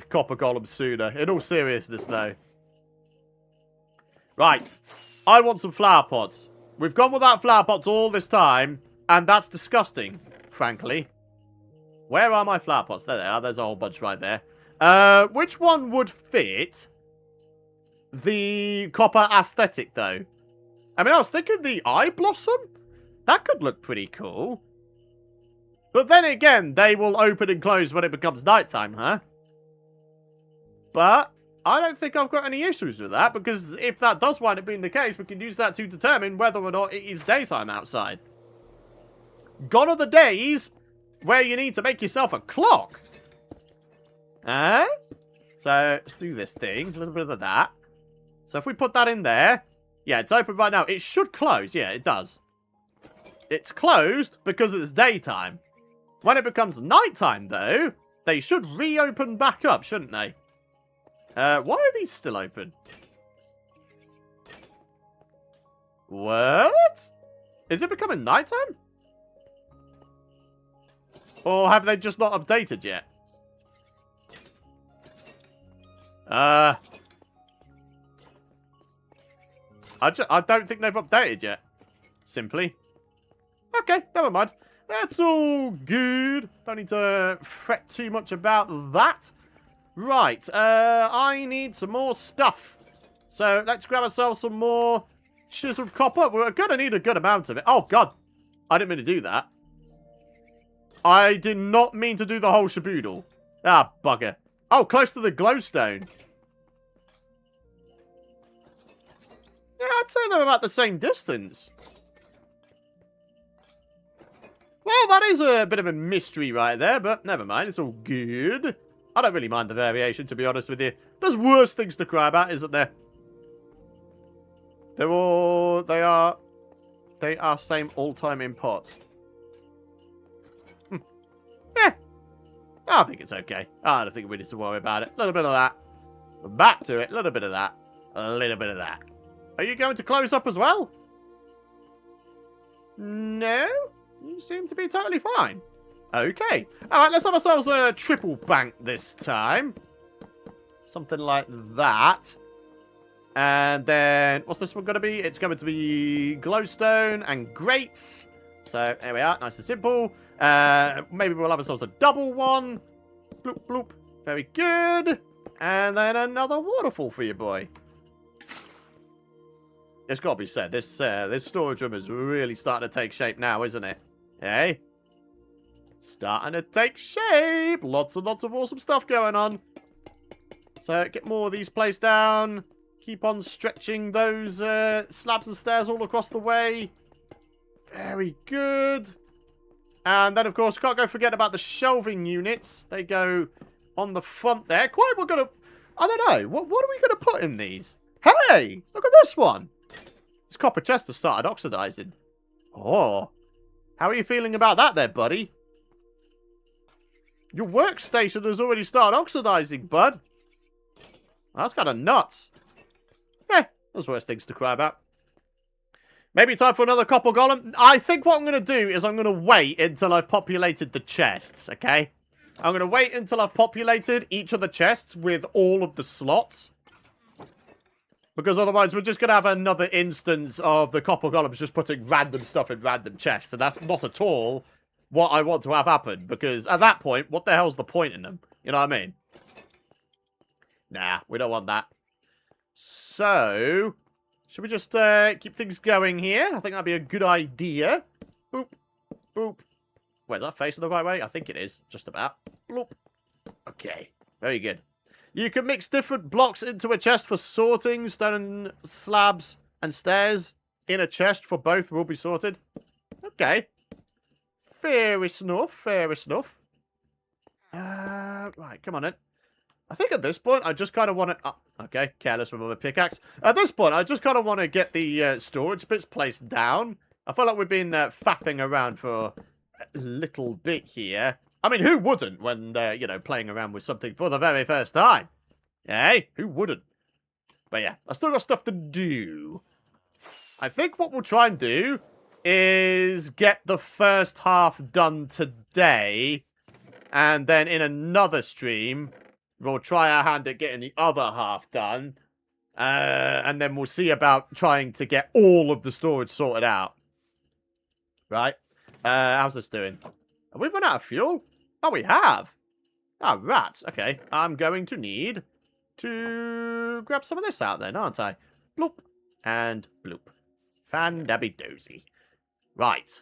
Copper Golems sooner. In all seriousness, though. Right. I want some flower pots. We've gone without flower pots all this time, and that's disgusting, frankly. Where are my flower pots? There they are. There's a whole bunch right there. Which one would fit the copper aesthetic, though? I mean, I was thinking the eye blossom. That could look pretty cool. But then again, they will open and close when it becomes nighttime, huh? But I don't think I've got any issues with that, because if that does wind up being the case, we can use that to determine whether or not it is daytime outside. Gone are the days where you need to make yourself a clock. Huh? So, let's do this thing. A little bit of that. So if we put that in there. Yeah, it's open right now. It should close. Yeah, it does. It's closed because it's daytime. When it becomes nighttime, though, they should reopen back up, shouldn't they? Why are these still open? What? Is it becoming nighttime? Or have they just not updated yet? I don't think they've updated yet. Simply. Okay, never mind. That's all good. Don't need to fret too much about that. Right, I need some more stuff. So, let's grab ourselves some more chiseled copper. We're going to need a good amount of it. Oh, God. I didn't mean to do that. I did not mean to do the whole shaboodle. Ah, bugger. Oh, close to the glowstone. Yeah, I'd say they're about the same distance. Well, that is a bit of a mystery right there, but never mind. It's all good. I don't really mind the variation, to be honest with you. There's worse things to cry about, isn't there? They are same all-time imports. Yeah. I think it's okay. I don't think we need to worry about it. A little bit of that. Back to it. A little bit of that. A little bit of that. Are you going to close up as well? No? You seem to be totally fine. Okay. Alright, let's have ourselves a triple bank this time. Something like that. And then, what's this one going to be? It's going to be glowstone and grates. So, there we are. Nice and simple. Maybe we'll have ourselves a double one. Bloop, bloop. Very good. And then another waterfall for you, boy. It's got to be said, this storage room is really starting to take shape now, isn't it? Hey? Starting to take shape. Lots and lots of awesome stuff going on. So, get more of these placed down. Keep on stretching those slabs and stairs all across the way. Very good. And then, of course, can't go forget about the shelving units. They go on the front there. Quite, we're going to... I don't know. What are we going to put in these? Hey! Look at this one. This copper chest has started oxidizing. Oh. How are you feeling about that there, buddy? Your workstation has already started oxidizing, bud. That's kind of nuts. Eh, there's worse things to cry about. Maybe time for another copper golem. I think what I'm going to do is I'm going to wait until I've populated the chests, okay? I'm going to wait until I've populated each of the chests with all of the slots. Because otherwise we're just going to have another instance of the copper golems just putting random stuff in random chests. And that's not at all what I want to have happen. Because at that point, what the hell's the point in them? You know what I mean? Nah, we don't want that. So, should we just keep things going here? I think that'd be a good idea. Boop, boop. Wait, is that facing the right way? I think it is. Just about. Bloop. Okay, very good. You can mix different blocks into a chest for sorting. Stone slabs and stairs in a chest for both will be sorted. Okay. Fair enough, fair enough. Right, come on in. I think at this point, I just kind of want to... Oh, okay, careless with my pickaxe. At this point, I just kind of want to get the storage bits placed down. I feel like we've been faffing around for a little bit here. I mean, who wouldn't when they're, you know, playing around with something for the very first time? Hey, who wouldn't? But yeah, I still got stuff to do. I think what we'll try and do is get the first half done today. And then in another stream... we'll try our hand at getting the other half done. And then we'll see about trying to get all of the storage sorted out. Right? How's this doing? Have we run out of fuel? Oh, we have. Oh, rats. Okay. I'm going to need to grab some of this out then, aren't I? Bloop. And bloop. Fan-dabby-dozy. Right.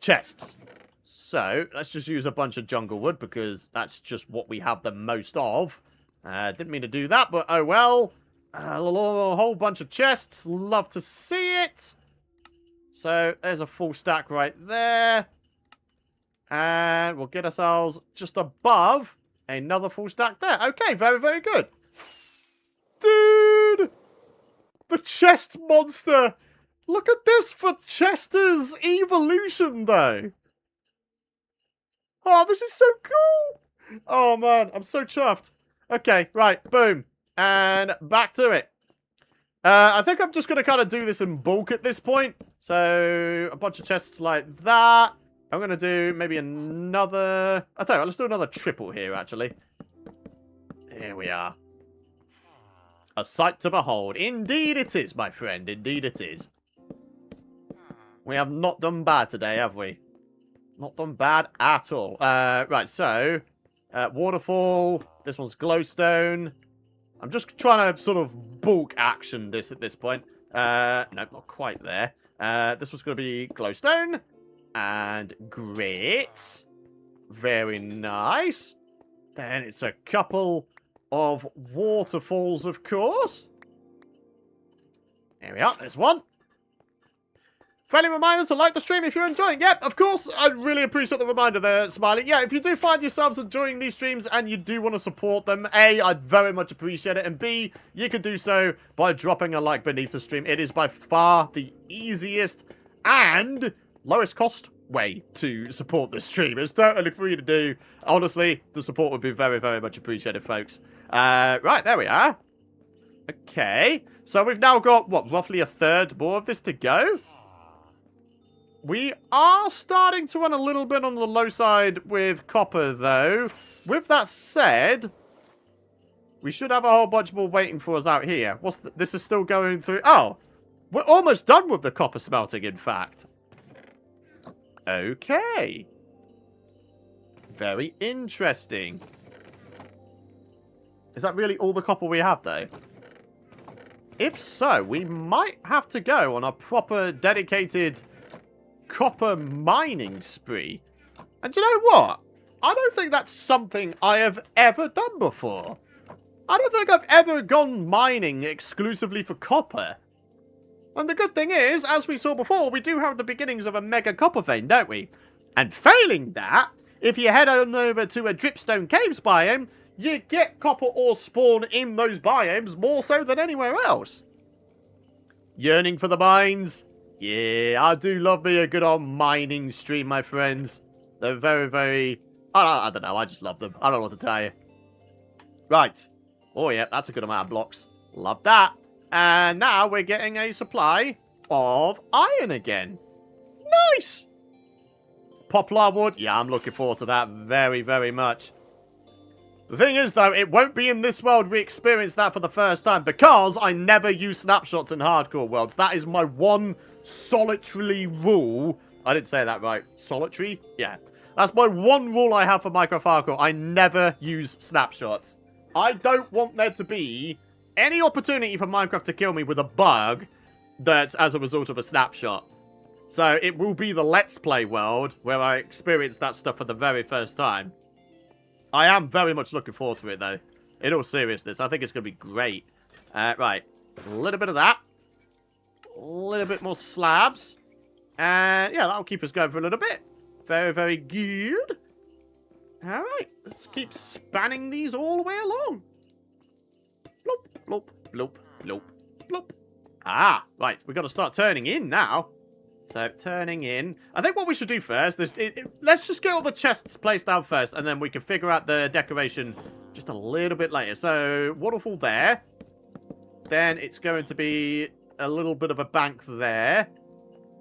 Chests. So, let's just use a bunch of jungle wood, because that's just what we have the most of. Didn't mean to do that, but oh well. A whole bunch of chests. Love to see it. So, there's a full stack right there. And we'll get ourselves just above another full stack there. Okay, very, very good. Dude! The chest monster! Look at this for Chester's evolution, though. Oh, this is so cool. Oh, man. I'm so chuffed. Okay, right. Boom. And back to it. I think I'm just going to kind of do this in bulk at this point. So, a bunch of chests like that. I'm going to do maybe another... I'll tell you what, let's do another triple here, actually. Here we are. A sight to behold. Indeed it is, my friend. Indeed it is. We have not done bad today, have we? Not done bad at all. Right, so... waterfall. This one's glowstone. I'm just trying to sort of bulk action this at this point. No, not quite there. This one's going to be glowstone. And grit. Very nice. Then it's a couple of waterfalls, of course. There we are. There's one. Friendly reminder to like the stream if you're enjoying. Yep, of course. I really appreciate the reminder there, Smiley. Yeah, if you do find yourselves enjoying these streams and you do want to support them, A, I'd very much appreciate it. And B, you can do so by dropping a like beneath the stream. It is by far the easiest and lowest cost way to support the stream. It's totally free to do. Honestly, the support would be very, very much appreciated, folks. Right, there we are. Okay. So we've now got, what, roughly a third more of this to go? We are starting to run a little bit on the low side with copper, though. With that said, we should have a whole bunch more waiting for us out here. This is still going through... Oh, we're almost done with the copper smelting, in fact. Okay. Very interesting. Is that really all the copper we have, though? If so, we might have to go on a proper dedicated copper mining spree. And you know what? I don't think that's something I have ever done before. I don't think I've ever gone mining exclusively for copper. And the good thing is, as we saw before, we do have the beginnings of a mega copper vein, don't we? And failing that, if you head on over to a dripstone caves biome, you get copper ore spawn in those biomes more so than anywhere else. Yearning for the mines? Yeah, I do love me a good old mining stream, my friends. They're very, very... I don't know, I just love them. I don't know what to tell you. Right. Oh, yeah, that's a good amount of blocks. Love that. And now we're getting a supply of iron again. Nice! Poplar wood. Yeah, I'm looking forward to that very, very much. The thing is, though, it won't be in this world we experience that for the first time, because I never use snapshots in hardcore worlds. That is my one solitary rule. I didn't say that right. Solitary? Yeah. That's my one rule I have for Minecraft hardcore. I never use snapshots. I don't want there to be any opportunity for Minecraft to kill me with a bug that's as a result of a snapshot. So it will be the Let's Play world where I experience that stuff for the very first time. I am very much looking forward to it, though. In all seriousness, I think it's going to be great. Right. A little bit of that. A little bit more slabs. And, yeah, that'll keep us going for a little bit. Very, very good. Alright. Let's keep spanning these all the way along. Bloop, bloop, bloop, bloop, bloop. Ah, right. We've got to start turning in now. So, turning in. I think what we should do first is... let's just get all the chests placed down first, and then we can figure out the decoration just a little bit later. So, waterfall there. Then it's going to be a little bit of a bank there.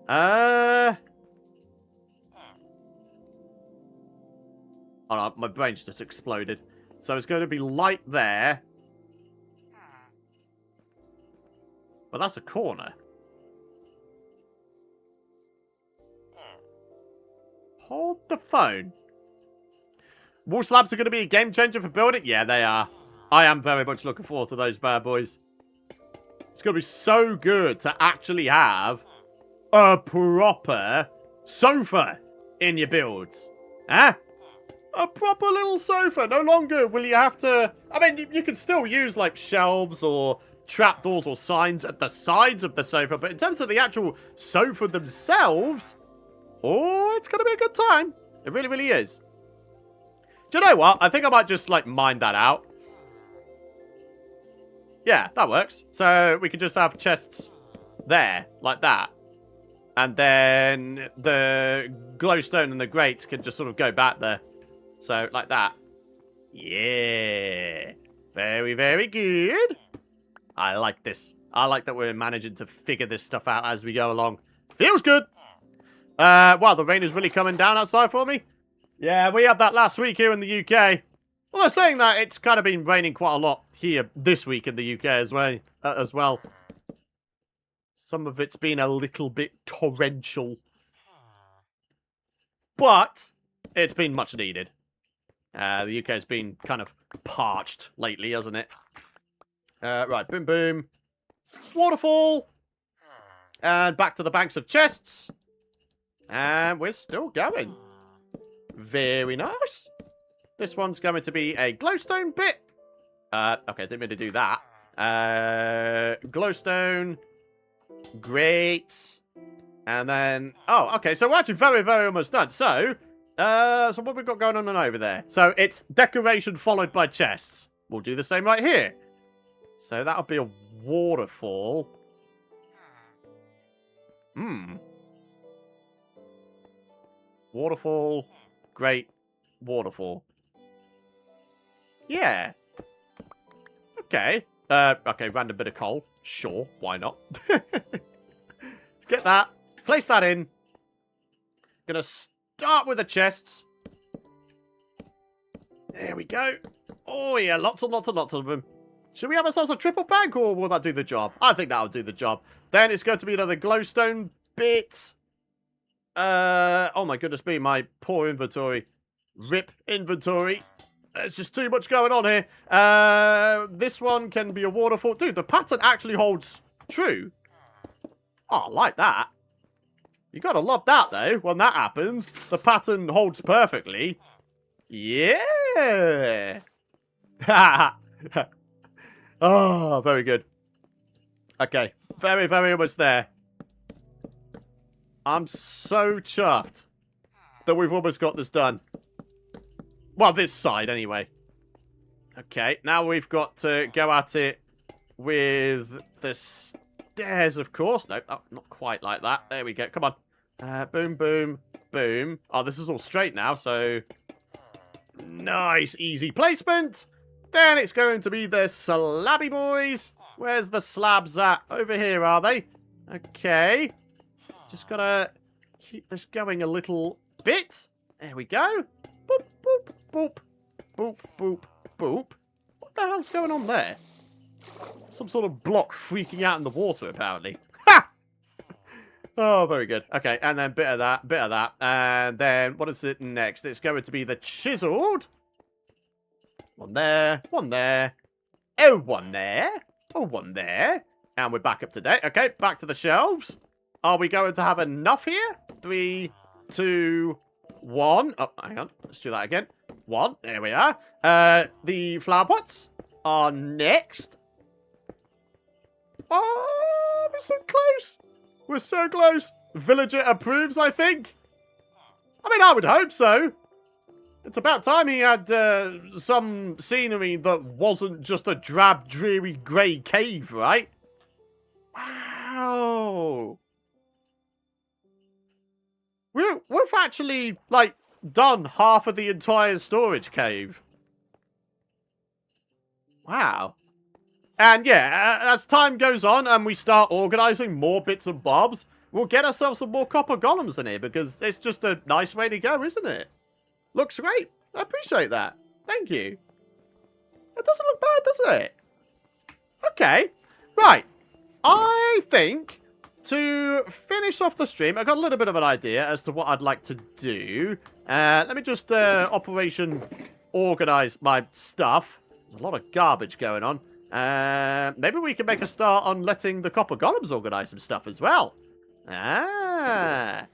Oh, no, my brain's just exploded. So, it's going to be light there. But that's a corner. Hold the phone. Wall slabs are going to be a game changer for building? Yeah, they are. I am very much looking forward to those bad boys. It's going to be so good to actually have a proper sofa in your builds. Huh? A proper little sofa. No longer will you have to... I mean, you can still use, like, shelves or trapdoors or signs at the sides of the sofa, but in terms of the actual sofa themselves... Oh, it's going to be a good time. It really, really is. Do you know what? I think I might just, like, mine that out. Yeah, that works. So, we can just have chests there, like that. And then the glowstone and the grates can just sort of go back there. So, like that. Yeah. Very, very good. I like this. I like that we're managing to figure this stuff out as we go along. Feels good. Wow, the rain is really coming down outside for me. Yeah, we had that last week here in the UK. Although saying that, it's kind of been raining quite a lot here this week in the UK as well. Some of it's been a little bit torrential. But it's been much needed. The UK has been kind of parched lately, hasn't it? Right, boom, boom. Waterfall. And back to the banks of chests. And we're still going. Very nice. This one's going to be a glowstone bit. Okay, didn't mean to do that. Glowstone. Great. And then... Oh, okay, so we're actually very, very almost done. So what have we got going on over there? So it's decoration followed by chests. We'll do the same right here. So that'll be a waterfall. Waterfall. Great. Waterfall. Yeah. Okay. Okay, random bit of coal. Sure, why not? Let's get that. Place that in. Gonna start with the chests. There we go. Oh, yeah, lots and lots and lots of them. Should we have ourselves a triple bank, or will that do the job? I think that'll do the job. Then it's going to be another glowstone bit. Oh my goodness me, my poor inventory. RIP inventory. There's just too much going on here. This one can be a waterfall. Dude, the pattern actually holds true. Oh, I like that. You gotta love that, though, when that happens. The pattern holds perfectly. Yeah! Oh, very good. Okay, very, very almost there. I'm so chuffed that we've almost got this done. Well, this side, anyway. Okay, now we've got to go at it with the stairs, of course. No, oh, not quite like that. There we go. Come on. Boom, boom, boom. Oh, this is all straight now, so... Nice, easy placement. Then it's going to be the slabby boys. Where's the slabs at? Over here, are they? Okay. Just gotta keep this going a little bit. There we go. Boop, boop, boop. Boop, boop, boop. What the hell's going on there? Some sort of block freaking out in the water, apparently. Ha! Oh, very good. Okay, and then bit of that, bit of that. And then, what is it next? It's going to be the chiseled. One there, one there. Oh, one there. Oh, one there. And we're back up to date. Okay, back to the shelves. Are we going to have enough here? 3, 2, 1. Oh, hang on. Let's do that again. 1. There we are. The flower pots are next. Oh, we're so close. We're so close. Villager approves, I think. I mean, I would hope so. It's about time he had some scenery that wasn't just a drab, dreary, grey cave, right? Wow. We've actually, like, done half of the entire storage cave. Wow. And yeah, as time goes on and we start organising more bits and bobs, we'll get ourselves some more copper golems in here, because it's just a nice way to go, isn't it? Looks great. I appreciate that. Thank you. It doesn't look bad, does it? Okay. Right. I think to finish off the stream, I got a little bit of an idea as to what I'd like to do. Let me just Operation organise my stuff. There's a lot of garbage going on. Maybe we can make a start on letting the Copper Golems organise some stuff as well. Shall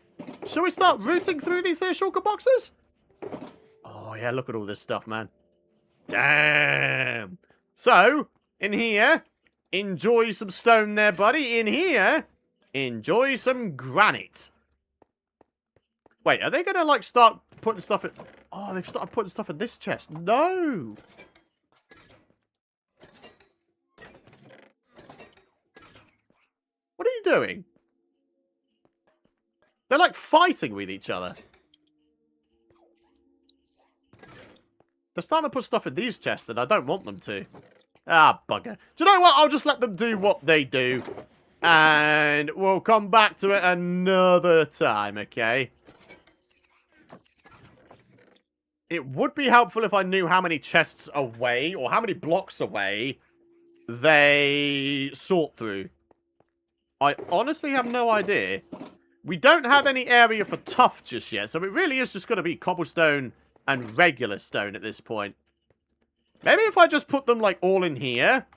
we start rooting through these shulker boxes? Oh, yeah, look at all this stuff, man. Damn. So, in here, enjoy some stone there, buddy. In here, enjoy some granite. Wait, are they going to, like, start putting stuff in... Oh, they've started putting stuff in this chest. No. What are you doing? They're, like, fighting with each other. They're starting to put stuff in these chests, and I don't want them to. Ah, bugger. Do you know what? I'll just let them do what they do. And we'll come back to it another time, okay? It would be helpful if I knew how many chests away, or how many blocks away, they sort through. I honestly have no idea. We don't have any area for tough just yet, so it really is just going to be cobblestone and regular stone at this point. Maybe if I just put them, like, all in here,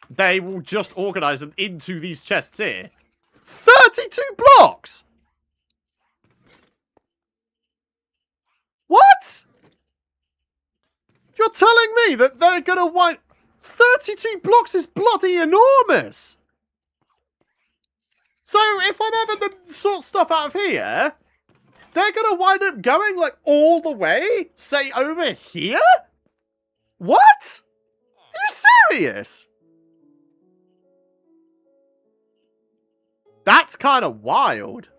they will just organize them into these chests here. 32 blocks! What? You're telling me that they're going to wind... 32 blocks is bloody enormous! So, if I'm having them sort stuff out of here... They're going to wind up going, like, all the way? Say, over here? What? Are you serious? That's kind of wild.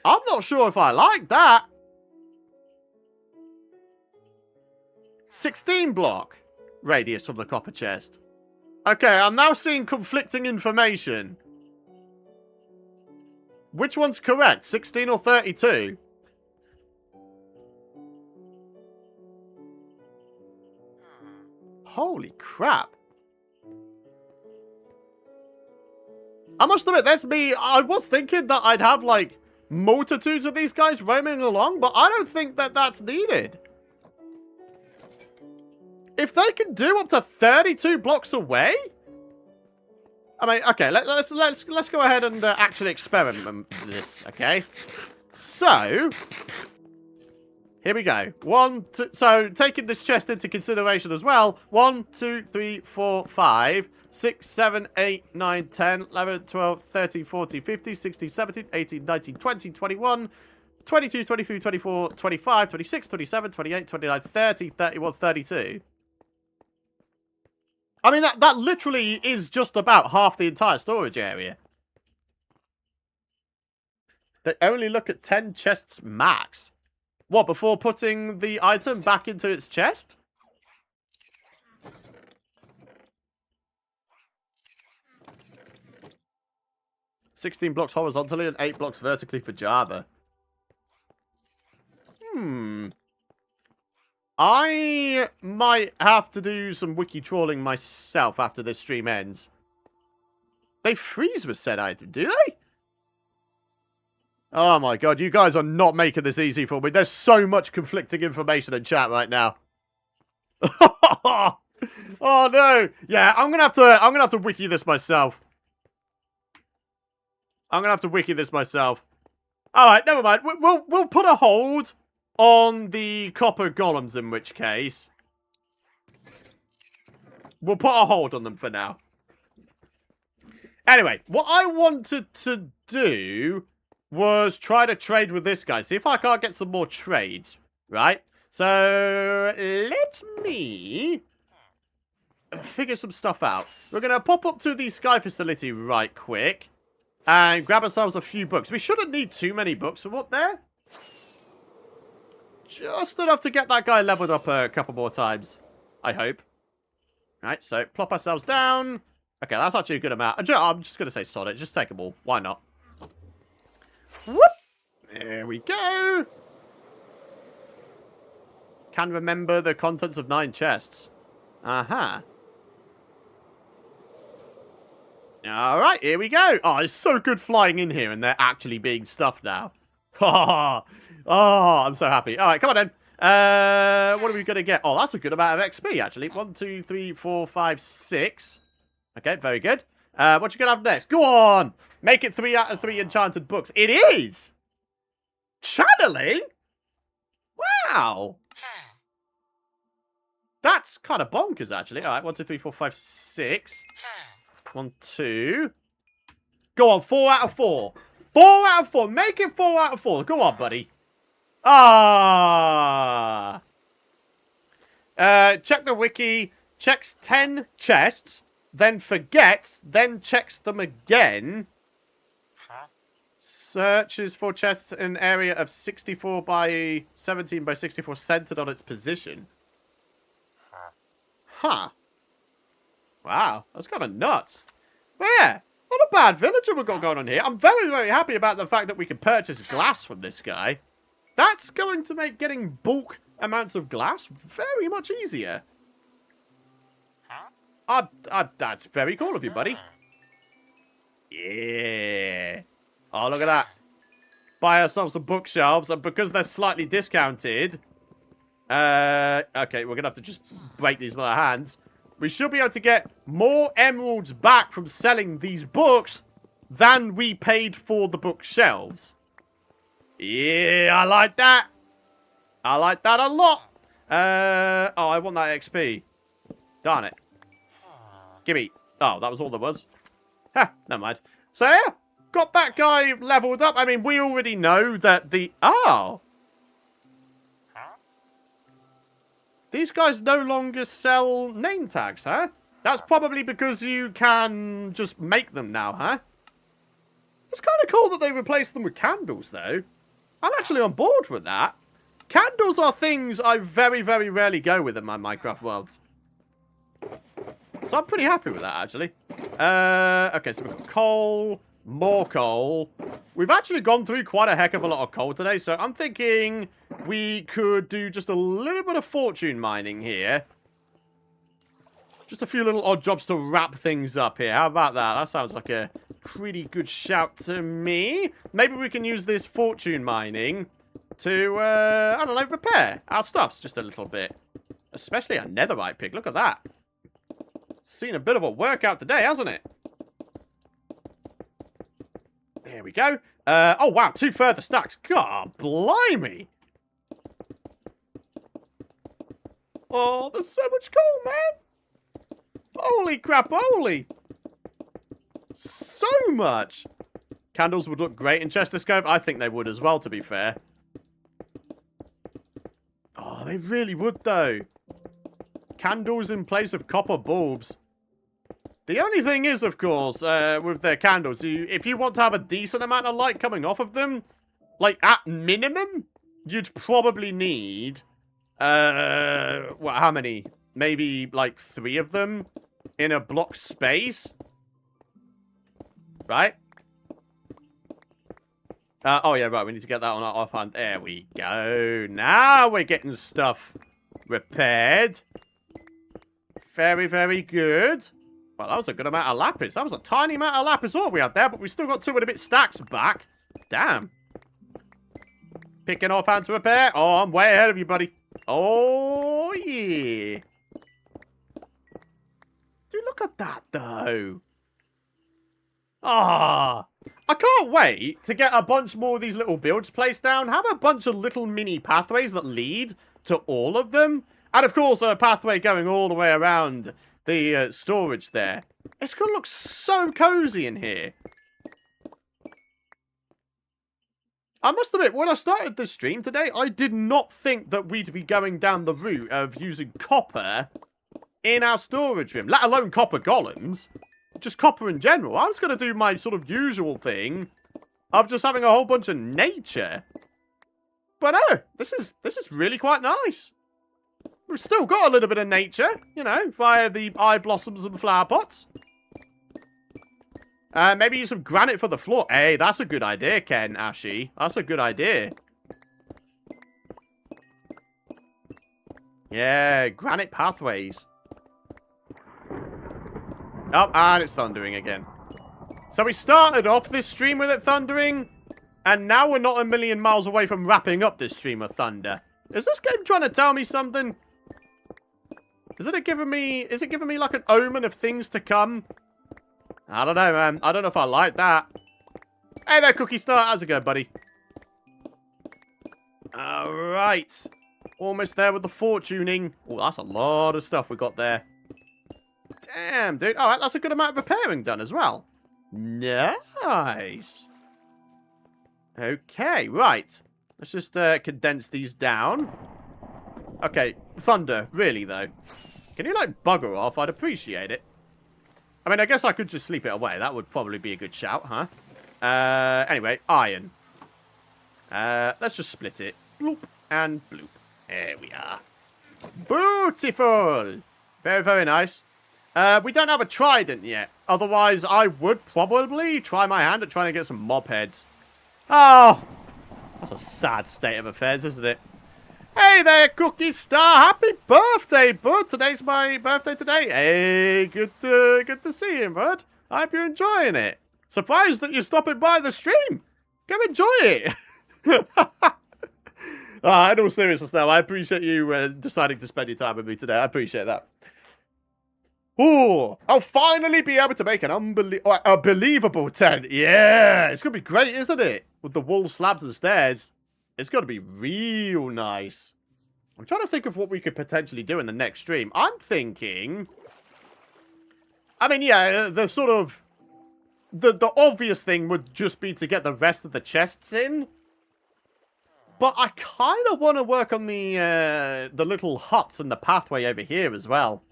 I'm not sure if I like that. 16 block radius from the copper chest. Okay, I'm now seeing conflicting information. Which one's correct? 16 or 32? Holy crap. I must admit, that's me. I was thinking that I'd have, like, multitudes of these guys roaming along, but I don't think that that's needed. If they can do up to 32 blocks away? I mean, okay, let's go ahead and actually experiment this, okay? So, here we go. So, taking this chest into consideration as well. 1, 2, 3, 4, 5, 6, 7, 8, 9, 10, 11, 12, 13, 14, 15, 16, 17, 18, 19, 20, 21, 22, 23, 24, 25, 26, 27, 28, 29, 30, 31, 32. I mean, that literally is just about half the entire storage area. They only look at 10 chests max. What, before putting the item back into its chest? "16 blocks horizontally and 8 blocks vertically for Java." I might have to do some wiki trawling myself after this stream ends. They freeze with said item, do they? Oh my god, you guys are not making this easy for me. There's so much conflicting information in chat right now. Oh no. Yeah, I'm gonna have to wiki this myself. Alright, never mind. We'll put a hold on the Copper Golems, in which case we'll put a hold on them for now. Anyway, what I wanted to do was try to trade with this guy. See if I can't get some more trades, right? So, let me figure some stuff out. We're going to pop up to the Sky facility right quick and grab ourselves a few books. We shouldn't need too many books from up there. Just enough to get that guy leveled up a couple more times, I hope. Right, so plop ourselves down. Okay, that's actually a good amount. I'm just going to say sod it. Just take them all. Why not? Whoop! There we go. Can remember the contents of 9 chests. Uh-huh. Alright, here we go. Oh, it's so good flying in here and they're actually being stuffed now. Oh, I'm so happy. Alright, come on then. What are we going to get? Oh, that's a good amount of XP, actually. 1, 2, 3, 4, 5, 6. Okay, very good. What you going to have next? Go on! Make it 3 out of 3 enchanted books. It is! Channeling? Wow! That's kind of bonkers, actually. Alright, 1, 2, 3, 4, 5, 6. 1, 2. Go on, 4 out of 4. 4 out of 4. Make it 4 out of 4. Go on, buddy. Ah! Check the wiki. Checks 10 chests. Then forgets. Then checks them again. Searches for chests in an area of 64 by 17 by 64 centered on its position. Huh. Wow, that's kind of nuts. But yeah, not a bad villager we've got going on here. I'm very, very happy about the fact that we can purchase glass from this guy. That's going to make getting bulk amounts of glass very much easier. That's very cool of you, buddy. Yeah. Oh, look at that. Buy ourselves some bookshelves, and because they're slightly discounted... okay, we're going to have to just break these with our hands. We should be able to get more emeralds back from selling these books than we paid for the bookshelves. Yeah, I like that. I like that a lot. Oh, I want that XP. Darn it. Gimme. Oh, that was all there was. Ha, never mind. So, yeah, got that guy leveled up. I mean, we already know that the... Oh. These guys no longer sell name tags, huh? That's probably because you can just make them now, huh? It's kind of cool that they replaced them with candles, though. I'm actually on board with that. Candles are things I very, very rarely go with in my Minecraft worlds. So I'm pretty happy with that, actually. Okay, so we've got coal, more coal. We've actually gone through quite a heck of a lot of coal today, so I'm thinking we could do just a little bit of fortune mining here. Just a few little odd jobs to wrap things up here. How about that? That sounds like a pretty good shout to me. Maybe we can use this fortune mining to, I don't know, repair our stuffs just a little bit. Especially a netherite pig. Look at that. Seen a bit of a workout today, hasn't it? There we go. Oh, wow. 2 further stacks. God, blimey. Oh, there's so much coal, man. Holy crap, holy. So much. Candles would look great in Chester's Cove. I think they would as well, to be fair. Oh, they really would, though. Candles in place of copper bulbs. The only thing is, of course, with their candles, if you want to have a decent amount of light coming off of them, like, at minimum, you'd probably need, how many? Maybe, like, 3 of them in a block space. Right? Oh, yeah, right. We need to get that on our offhand. There we go. Now we're getting stuff repaired. Very, very good. Well, that was a good amount of lapis. That was a tiny amount of lapis ore we had there, but we still got 2 and a bit stacks back. Damn. Picking offhand to repair. Oh, I'm way ahead of you, buddy. Oh, yeah. Dude, look at that, though. Ah. I can't wait to get a bunch more of these little builds placed down. Have a bunch of little mini pathways that lead to all of them. And, of course, a pathway going all the way around the storage there. It's going to look so cozy in here. I must admit, when I started this stream today, I did not think that we'd be going down the route of using copper in our storage room, let alone copper golems. Just copper in general. I was going to do my sort of usual thing of just having a whole bunch of nature. But no, this is really quite nice. We've still got a little bit of nature, you know, via the eye blossoms and flower pots. Maybe use some granite for the floor. Hey, that's a good idea, Ken, Ashy. That's a good idea. Yeah, granite pathways. Oh, and it's thundering again. So we started off this stream with it thundering, and now we're not a million miles away from wrapping up this stream of thunder. Is this game trying to tell me something? Is it giving me like an omen of things to come? I don't know, man. I don't know if I like that. Hey there, Cookie Star. How's it going, buddy? Alright. Almost there with the fortuning. Oh, that's a lot of stuff we got there. Damn, dude. Alright, that's a good amount of repairing done as well. Nice. Okay, right. Let's just condense these down. Okay, thunder. Really, though. Can you, like, bugger off? I'd appreciate it. I mean, I guess I could just sleep it away. That would probably be a good shout, huh? Anyway, iron. Let's just split it. Bloop and bloop. There we are. Beautiful! Very, very nice. We don't have a trident yet. Otherwise, I would probably try my hand at trying to get some mob heads. Oh! That's a sad state of affairs, isn't it? Hey there, Cookie Star! Happy birthday, bud! Today's my birthday today. Hey, good to see you, bud. I hope you're enjoying it. Surprised that you're stopping by the stream. Go enjoy it. In all seriousness, though, I appreciate you deciding to spend your time with me today. I appreciate that. Ooh, I'll finally be able to make an believable tent. Yeah, it's going to be great, isn't it? With the wall slabs and stairs. It's going to be real nice. I'm trying to think of what we could potentially do in the next stream. I'm thinking... I mean, yeah, the sort of... The obvious thing would just be to get the rest of the chests in. But I kind of want to work on the little huts and the pathway over here as well.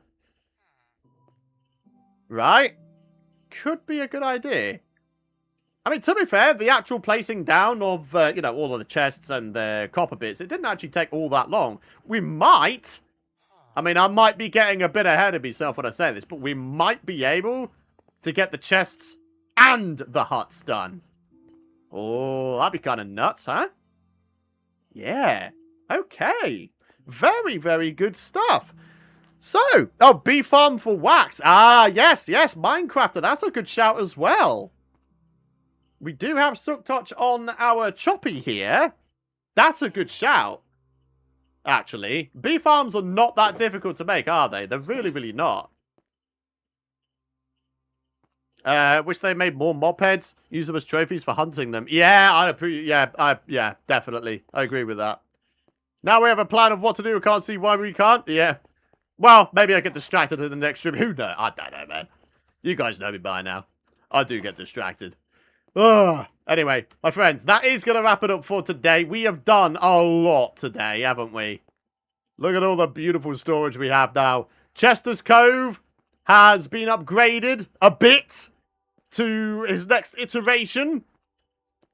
Right? Could be a good idea. I mean, to be fair, the actual placing down of, you know, all of the chests and the copper bits, it didn't actually take all that long. We might... I mean, I might be getting a bit ahead of myself when I say this, but we might be able to get the chests and the huts done. Oh, that'd be kind of nuts, huh? Yeah. Okay. Very, very good stuff. So, oh, bee farm for wax. Ah, yes, Minecrafter. That's a good shout as well. We do have Sook Touch on our choppy here. That's a good shout. Actually, bee farms are not that difficult to make, are they? They're really, really not. Wish they made more mopeds. Use them as trophies for hunting them. Yeah, yeah, definitely. I agree with that. Now we have a plan of what to do. We can't see why we can't. Yeah. Well, maybe I get distracted in the next stream. Who knows? I don't know, man. You guys know me by now. I do get distracted. Ugh. Anyway, my friends, that is going to wrap it up for today. We have done a lot today, haven't we? Look at all the beautiful storage we have now. Chester's Cove has been upgraded a bit to his next iteration.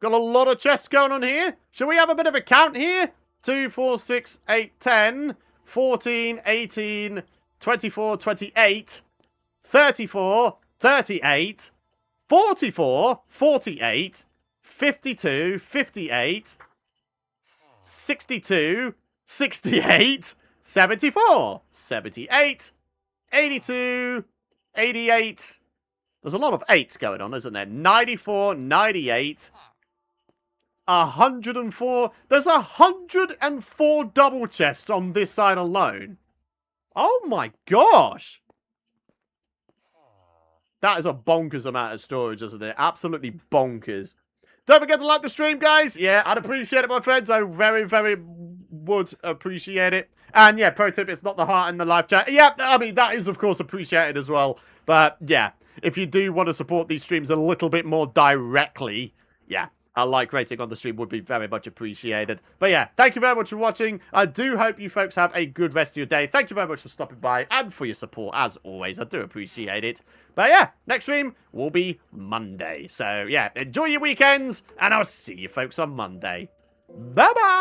Got a lot of chests going on here. Shall we have a bit of a count here? 2, 4, 6, 8, 10, 14, 18, 24, 28, 34, 38, 44, 48, 52, 58, 62, 68, 74, 78, 82, 88. There's a lot of 8s going on, isn't there? 94, 98, 104. There's 104 double chests on this side alone. Oh my gosh. That is a bonkers amount of storage, isn't it? Absolutely bonkers. Don't forget to like the stream, guys. Yeah, I'd appreciate it, my friends. I very, very would appreciate it. And yeah, pro tip, it's not the heart in the live chat. Yeah, I mean, that is, of course, appreciated as well. But yeah, if you do want to support these streams a little bit more directly, yeah, a like rating on the stream would be very much appreciated. But yeah, thank you very much for watching. I do hope you folks have a good rest of your day. Thank you very much for stopping by and for your support, as always. I do appreciate it. But yeah, next stream will be Monday. So yeah, enjoy your weekends, and I'll see you folks on Monday. Bye-bye!